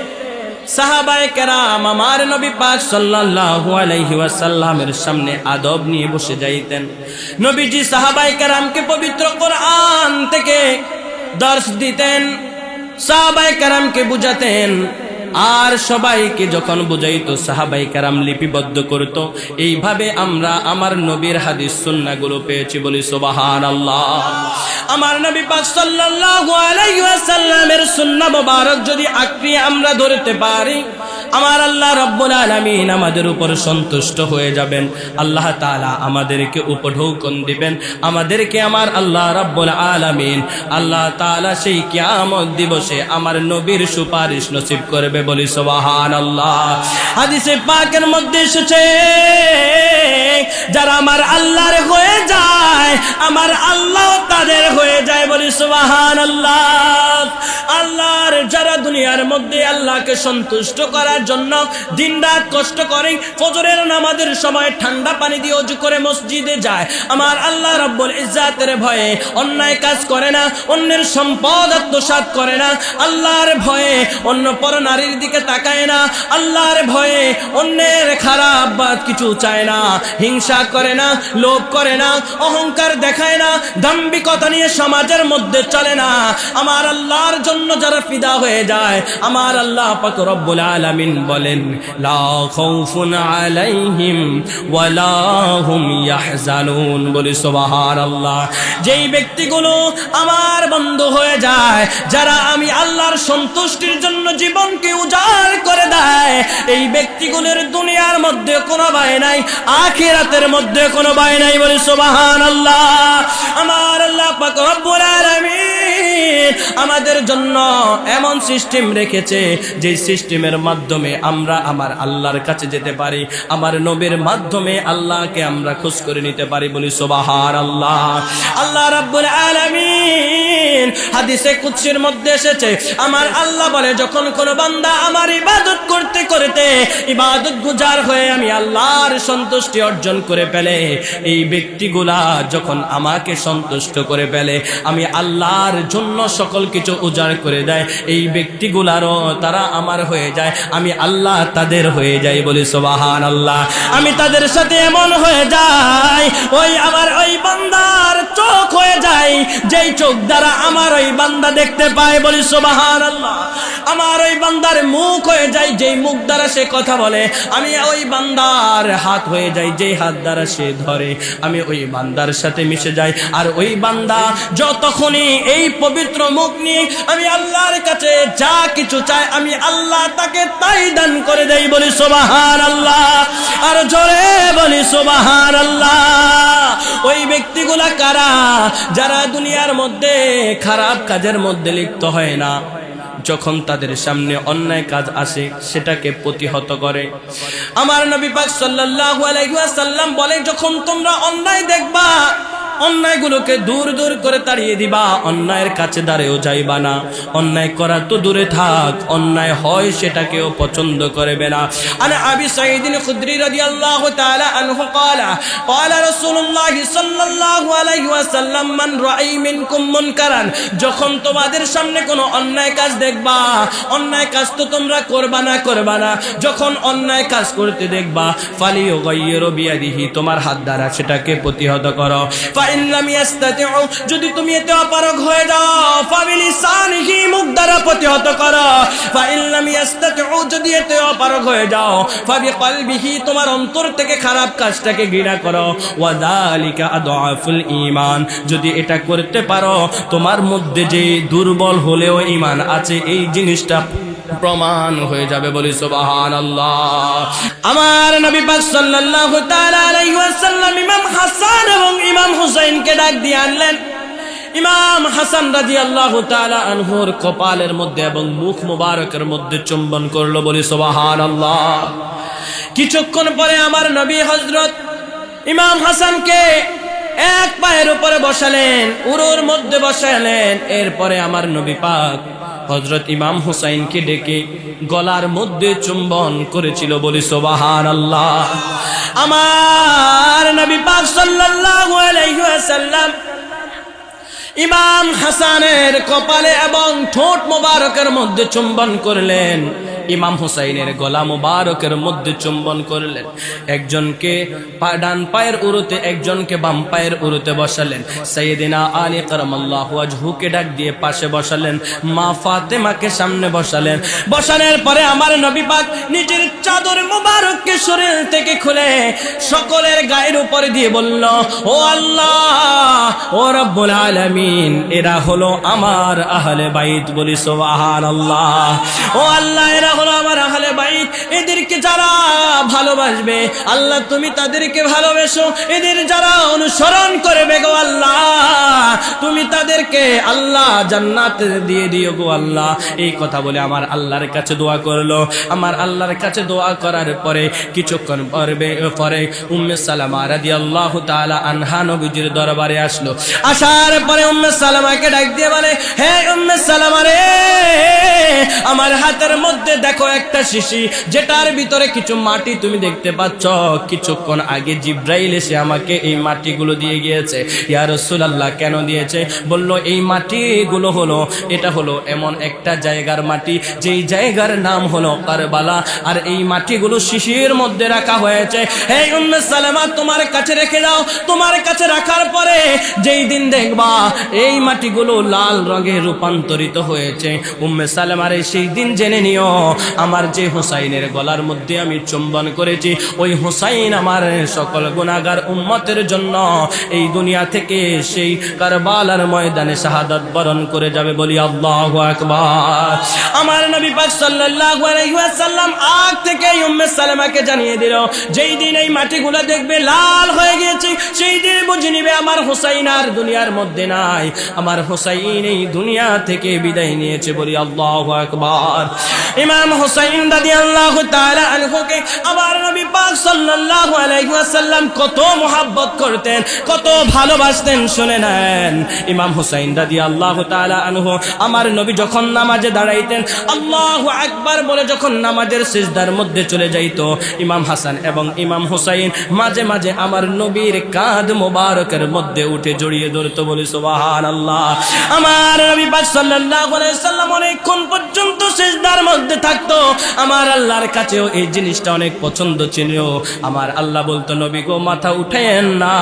সাহাবায়ে কেরাম আমার নবী পাক সাল্লাল্লাহু আলাইহি ওয়াসাল্লামের সামনে আদব নিয়ে বসে যাইতেন। নবীজি সাহাবায়ে কেরামকে পবিত্র কোরআন থেকে দর্শ দিতেন, সাহাবায়ে কেরামকে বুঝাতেন, আর সবাইকে যখন বুঝাইতো সাহাবায়ে কেরাম লিপিবদ্ধ করত। এইভাবে আমরা আমার নবীর হাদিস সুন্নাহগুলো পেয়েছি। বলি সুবহানাল্লাহ। আমার নবী পাক সাল্লাল্লাহু আলাইহি ওয়াসাল্লামের সুন্নাহ মুবারক যদি আঁকড়ে আমরা ধরতে পারি, আমার আল্লাহ রাব্বুল আলামিন আমাদের উপর সন্তুষ্ট হয়ে যাবেন। আল্লাহ তাআলা আমাদেরকে উপঢৌকন দিবেন, আমাদেরকে আমার আল্লাহ রাব্বুল আলামিন আল্লাহ তাআলা সেই কিয়ামত দিবসে আমার নবীর সুপারিশ নসিব করবে। বলি সুবহানাল্লাহ। হাদিসে পাকের মধ্যে এসেছে, যারা আমার আল্লাহর হয়ে যায় আমার আল্লাহ তাদের হয়ে যায়। বলি সুবহানাল্লাহ। আল্লাহর যারা দুনিয়ার মধ্যে আল্লাহকে সন্তুষ্ট করার জন্য দিনরাত কষ্ট করে, ফজরের নামাজের সময় ঠান্ডা পানি দিয়ে ওযু করে মসজিদে যায়, আমার আল্লাহ রাব্বুল ইজ্জাতের ভয়ে অন্যায় কাজ করে না, অন্যের সম্পদ আত্মসাৎ করে না, আল্লাহর ভয়ে অন্য পর নারীর দিকে তাকায় না, আল্লাহর ভয়ে অন্যের খারাপ বাদ কিছু চায় না, হিংসা করে না, লোভ করে না, অহংকার দেখায় না, দাম্ভিকতা নিয়ে সমাজের মধ্যে চলে না। আমার আল্লাহর জন্য যারা ফিদা হয়ে যায়, আমার আল্লাহ পাক রব্বুল আলামিন বলেন, লা খাউফুন আলাইহিম ওয়ালা হুম ইয়াহজানুন। বলি সুবহানাল্লাহ। যেই ব্যক্তিগুলো আমার বন্ধু হয়ে যায়, যারা আমি আল্লাহর সন্তুষ্টির জন্য জীবনকে উজাড় করে দেয়, এই ব্যক্তিগুলোর দুনিয়ার মধ্যে কোনো ভয় নাই, আখিরাতের মধ্যে কোনো ভয় নাই। বলি সুবহানাল্লাহ। আমার আল্লাহ পাক রব্বুল আলামিন আমাদের জন্য এমন সিস্টেম রেখেছে, যে সিস্টেমের মাধ্যমে আমরা আমার আল্লাহর কাছে যেতে পারি, আমার নবীর মাধ্যমে আল্লাহকে আমরা খোঁজ করে নিতে পারি। বলি সুবহানাল্লাহ। আল্লাহ রাব্বুল আলামিন হাদিসে কুদসির মধ্যে এসেছে, আমার আল্লাহ বলে, যখন কোন বান্দা আমার ইবাদত করতে করতে ইবাদত গুজার হয়ে আমি আল্লাহর সন্তুষ্টি অর্জন করে ফেলে, এই ব্যক্তিগুলা যখন আমাকে সন্তুষ্ট করে ফেলে, আমি আল্লাহর জন্য সকল কিছু উজাড় করে দেয়, এই ব্যক্তিগুলারও তারা আমার হয়ে যায়, আমি আল্লাহ তাদের হয়ে যাই। বলি সুবহানাল্লাহ। আমি তাদের সাথে এমন হয়ে যাই, ওই আমার ওই বান্দার চোখ হয়ে যায়, যেই চোখ দ্বারা আমার ওই বান্দা দেখতে পায়। বলি সুবহানাল্লাহ। আমার ওই বান্দার মুখ হয়ে যায়, যেই মুখ দ্বারা সে কথা বলে, আমি ওই বান্দার হাত হয়ে যাই, যেই হাত দ্বারা সে ধরে, আমি ওই বান্দার সাথে মিশে যাই। আর ওই বান্দা যতক্ষণই এই পবিত্র মুখ নিয়ে আমি আল্লাহর কাছে যা কিছু চাই, আমি আল্লাহ তাকে তাই দান করে দেই। বলি সুবহানাল্লাহ। আর জোরে বলি সুবহানাল্লাহ। ওই ব্যক্তিগুলা কারা? যারা দুনিয়ার মধ্যে খারাপ কাজের মধ্যে লিপ্ত হয় না, যখন তাদের সামনে অন্যায় কাজ আসে সেটাকে প্রতিহত করে। আমার নবী পাক সাল্লাল্লাহু আলাইহি ওয়াসাল্লাম বলে, যখন তোমরা অন্যায় দেখবা, অন্যায়গুলোকে দূর দূর করে তাড়িয়ে দিবা, অন্যায়ের কাছে দাঁড়িয়েও যাইবা না। অন্যায় করা তো দূরে থাক, অন্যায় হয় সেটাকেও পছন্দ করবে না। আন আবি সাঈদ খুদরি রাদিয়াল্লাহু তাআলা আনহু قال قال رسول الله সাল্লাল্লাহু আলাইহি ওয়াসাল্লাম মান রাআই মিনকুম মুনকারান, যখন তোমাদের সামনে কোনো অন্যায় কাজ দেখবা, অন্যায় কাজ তো তোমরা করবা না, যখন অন্যায় কাজ করতে দেখবা, ফালিয়ুগাইয়িরু বিয়াদিহি, তোমার হাত দ্বারা সেটাকে প্রতিহত করো। ফাইন লাম ইয়াস্তাতিউ, যদি তুমি এতে অপারগ হয়ে যাও, ফাবিলিসানিহি, মুখ দ্বারা প্রতিহত করো। ফাইন লাম ইয়াস্তাতিউ, যদি এতে অপারগ হয়ে যাও, ফাবিকলবিহি, তোমার অন্তর থেকে খারাপ কাজটাকে ঘৃণা করো। ওয়া যালিকা আদআফুল ঈমান, যদি এটা করতে পারো, তোমার মধ্যে যে দুর্বল হলেও ঈমান আছে এই জিনিসটা প্রমাণ হয়ে যাবে। বলি সুবহানাল্লাহ। আমার নবী পাক সাল্লাল্লাহু তাআলা আলাইহি ওয়াসাল্লাম ইমাম হাসান এবং ইমাম হুসাইনকে ডাক দিয়ে আনলেন। ইমাম হাসান রাদিয়াল্লাহু তাআলা আনহুর কপালের মধ্যে এবং মুখ মুবারকের মধ্যে চুম্বন করলো। বলি সুবহানাল্লাহ। কিছুক্ষণ পরে আমার নবী হযরত ইমাম হাসানকে এক পায়ের উপরে বসালেন, উরুর মধ্যে বসালেন। এরপরে আমার নবী পাক হযরত ইমাম হুসাইনকে ডেকে গলার মধ্যে চুম্বন করেছিল। বলি সুবহানাল্লাহ। আমার নবী পাক সাল্লাল্লাহু আলাইহি ওয়াসাল্লাম ইমাম হাসানের কপালে এবং ঠোঁট মোবারকের মধ্যে চুম্বন করলেন, ইমাম হুসাইনের গলা মোবারকের মধ্যে চুম্বন করলেন। একজনকে ডান পায়ের উরুতে, একজনকে বাম পায়ের উরুতে বসালেন। সাইয়েদিনা আলী কারামাল্লাহু ওয়াজহুকে ডাক দিয়ে পাশে বসালেন, মা ফাতেমাকে সামনে বসালেন। বসানোর পরে আমার নবী পাক নিজের চাদর মোবারককে শরীর থেকে খুলে সকলের গায়ের উপরে দিয়ে বলল, ও আল্লাহ, ও রব্বুল আলামিন, এরা হলো আমার আহলে বাইত। বলি সুবহানাল্লাহ। ও আল্লাহ, এরা হলো আমার আহলে বাইত, এদেরকে যারা ভালোবাসবে আল্লাহ তুমি তাদেরকে ভালোবেসো, এদের যারা অনুসরণ করবে গো আল্লাহ তুমি তাদেরকে আল্লাহ জান্নাত দিয়ে দিও গো আল্লাহ। এই কথা বলে আমার আল্লাহর কাছে দোয়া করলো। আমার আল্লাহর কাছে দোয়া করার পরে কিছুক্ষণ পরে উম্মে সালামা রাদিয়াল্লাহু তাআলা আনহা নবীজির দরবারে আসলো। আসার পরে উম্মে সালামাকে ডাক দিয়ে বলে, হে উম্মে সালামা রে, আমার হাতের মধ্যে দেখো একটা শিশি, যেটার ভিতরে কিছু মাটি তুমি দেখতে পাচ্ছ। কিছুক্ষণ আগে জিব্রাইল এসে আমাকে এই মাটিগুলো দিয়ে গিয়েছে। ইয়া রাসূলুল্লাহ, কেন দিয়েছে? বলল, এই মাটিগুলো হলো, এটা হলো এমন একটা জায়গার মাটি যেই জায়গার নাম হলো কারবালা, আর এই মাটিগুলো শিশির মধ্যে রাখা হয়েছে। হে উম্মে সালামা, তোমার কাছে রেখে দাও। তোমার কাছে রাখার পরে যেই দিন দেখবা এই মাটিগুলো লাল রঙে রূপান্তরিত হয়েছে, উম্মে সালামার সেই দিন জেনে নিও আমার যে হুসাইনের গলার মধ্যে আমি চুম্বন করেছি, ওই হুসাইন আমার সকল গুনাহগার উম্মতের জন্য এই দুনিয়া থেকে সেই কারবালার ময়দানে শাহাদাত বরণ করে যাবে। বলি আল্লাহু আকবার। আমার নবী পাক সাল্লাল্লাহু আলাইহি ওয়াসাল্লাম আগ থেকে উম্মে সালামাকে জানিয়ে দিল, যেই দিন এই মাটিগুলো দেখবে লাল হয়ে গেছে, সেই দিন বুঝে নিবে আমার হুসাইন আর দুনিয়ার মধ্যে নাই, আমার হুসাইন এই দুনিয়া থেকে বিদায় নিয়েছে। বলি আল্লাহু আকবার। ইমাম হুসাইন রাদিয়াল্লাহু তাআলা আনহুকে আমার নবী পাক সাল্লাল্লাহু আলাইহি ওয়াসাল্লাম কত মুহাব্বত করতেন, কত ভালোবাসতেন। শুনে নেন, ইমাম হুসাইন রাদিয়াল্লাহু তাআলা আনহু আমার নবী যখন নামাজে দাঁড়াইতেন, আল্লাহু আকবার বলে যখন নামাজের সিজদার মধ্যে চলে যাইতো, ইমাম হাসান এবং ইমাম হুসাইন মাঝে মাঝে আমার নবীর কাঁধ মোবারকের মধ্যে উঠে জড়িয়ে ধরতো। বলি সুবহানাল্লাহ। আমার নবী পাক সাল্লাল্লাহু আলাইহি ওয়াসাল্লাম অনেকক্ষণ পর্যন্ত সিজদার মধ্যে থাকতো। আমার আল্লাহর কাছেও এই জিনিসটা অনেক পছন্দ ছিল। আমার আল্লাহ বলতো, নবী গো, মাথা উঠেন না,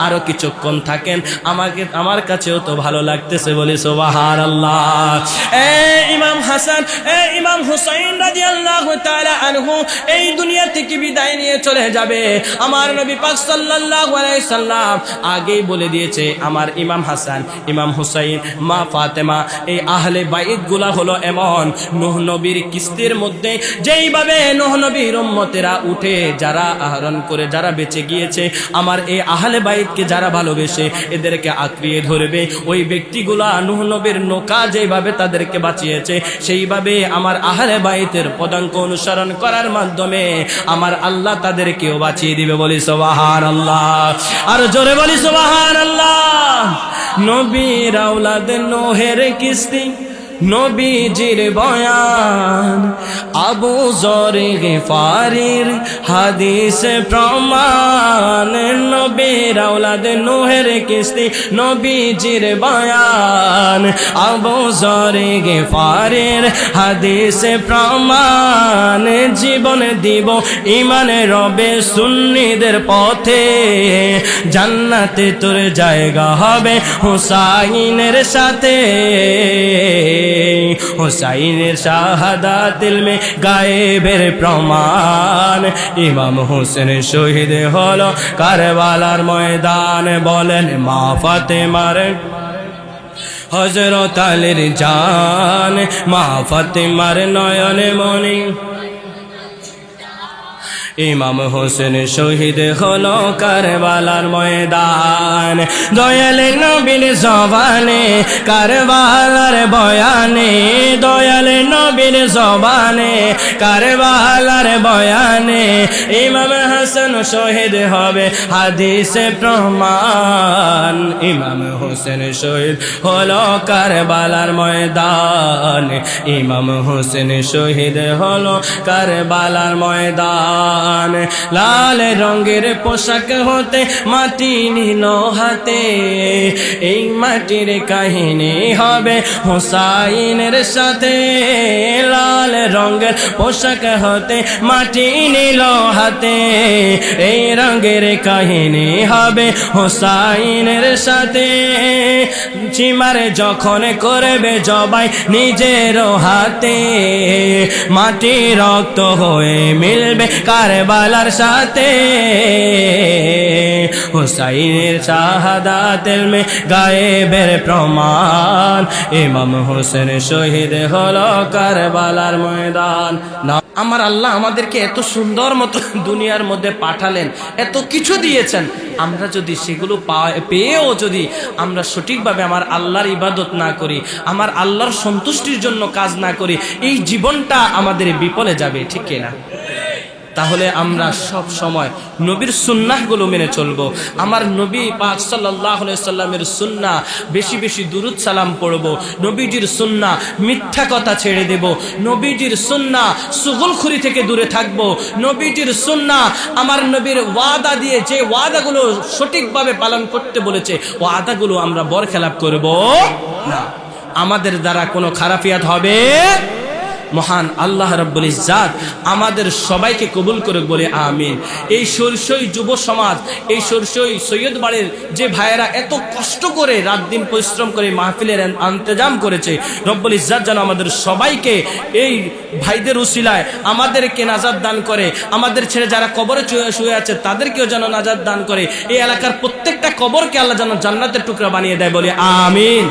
আরো কিছুক্ষণ থাকেন, আমার আমার কাছেও তো ভালো লাগতেছে, বলি সুবহানাল্লাহ। ইমাম হাসান ইমাম হুসাইন রাদিয়াল্লাহু তাআলা আনহু এই দুনিয়া থেকে বিদায় নিয়ে চলে যাবে। আমার নবী পাক সাল্লাল্লাহু আলাইহি সাল্লাম আগেই বলে দিয়েছে, আমার ইমাম হাসান ইমাম হুসাইন মা ফাতেমা এই আহলে বাইত গুলা হলো এমন, নূহ নবীর কিস্তির মধ্যে যেইভাবে নূহ নবীর উম্মতেরা উঠে যারা আহরণ করে যারা বেঁচে গিয়েছে, আমার এই আহলে বাইতকে যারা ভালোবেসে এদেরকে আঁকড়িয়ে ধরবে, ওই ব্যক্তিগুলা নূহ নবীর নৌকা যেভাবে তাদেরকে বাঁচিয়েছে সেইভাবে আমার আহলে বাইতের পদাঙ্ক অনুসরণ করার মাধ্যমে আমার আল্লাহ তাদেরকেও বাঁচিয়ে দিবে, বলি সুবহানাল্লাহ। আর জোরে বলি সুবহানাল্লাহ। নবীর আওলাদ নূহের কিস্তি, নবীজির বয়ান, আবু যর গিফারির হাদিস প্রমাণ, নবীর আওলাদ নূহের কিস্তি, নবীজির বয়ান, আবু যর গিফারির হাদিস প্রমাণ, জীবন দিব ইমানে রবে সুন্নিদের পথে, জান্নাতে তোর জায়গা হবে হুসাইনের সাথে, হুসাইনের শাহাদাত ইলমে গায়েবের প্রমাণ, ইমাম হোসেন শহীদ হলো কারবালার ময়দান, বলেন মা ফাতেমার হযরত আলীর জান, মা ফাতেমার নয়নে মনি, ইমাম হোসেন শহীদ হলো কারবালার ময়দান, দয়াল নবীর জবানে কারবালার বয়ানে, দয়াল নবীর জবানে কারবালার বয়ানে, ইমাম হাসান শহীদ হবে হাদিসে প্রমাণ, ইমাম হোসেন শহীদ হলো কারবালার ময়দান, ইমাম হোসেন শহীদ হলো কারবালার ময়দান, লাল রঙের পোশাক হতে মাটি নিল হাতে, এই মাটির কাহিনী হবে হুসাইনের সাথে, লাল রঙের পোশাক হতে মাটি নিল হাতে, এই রঙের কাহিনী হবে হুসাইনের সাথে, চিমার যখন করবে জবাই নিজের হাতে, মাটি রক্ত হয়ে মিলবে কারবালার সাথে, হুসাইনের শাহাদাত ইলমে গায়েবের প্রমাণ, ইমাম হোসেন শহীদ হলো কারবালার ময়দান। আমার আল্লাহ আমাদেরকে এত সুন্দর মতো দুনিয়ার মধ্যে পাঠালেন, এত কিছু দিয়েছেন, আমরা যদি সেগুলো পেয়েও যদি আমরা সঠিকভাবে আমার আল্লাহর ইবাদত না করি, আমার আল্লাহর সন্তুষ্টির জন্য কাজ না করি, এই জীবনটা আমাদের বিফলে যাবে, ঠিক কিনা? তাহলে আমরা সব সময় নবীর সুন্নাহগুলো মেনে চলবো। আমার নবী পাক সাল্লাল্লাহু আলাইহি সাল্লামের সুন্নাহ বেশি বেশি দুরুদ সালাম পড়ব, নবীজির সুন্নাহ মিথ্যা কথা ছেড়ে দেব, নবীজির সুন্নাহ সুগলখুরি থেকে দূরে থাকব, নবীজির সুন্নাহ আমার নবীর ওয়াদা দিয়ে যে ওয়াদাগুলো সঠিকভাবে পালন করতে বলেছে ওয়াদাগুলো আমরা বরখেলাপ করব না, আমাদের দ্বারা কোনো খারাপিয়াত হবে। মহান আল্লাহ রাব্বুল ইজ্জাত আমাদের সবাইকে কবুল করুক, বলে আমিন। এই সরসই যুব সমাজ, এই সরসই সৈয়দ বাড়ির যে ভাইয়েরা এত কষ্ট করে রাত দিন পরিশ্রম করে মাহফিলের ইন্তজাম করেছে, রব্বুল ইজ্জাত যেন আমাদের সবাইকে এই ভাইদের উসিলায় আমাদেরকে নাজাত দান করে, আমাদের ছেড়ে যারা কবরে শুয়ে আছে তাদেরকেও যেন নাজাত দান করে, এই এলাকার প্রত্যেকটা কবরকে আল্লাহ যেন জান্নাতের টুকরা বানিয়ে দেয়, বলে আমিন।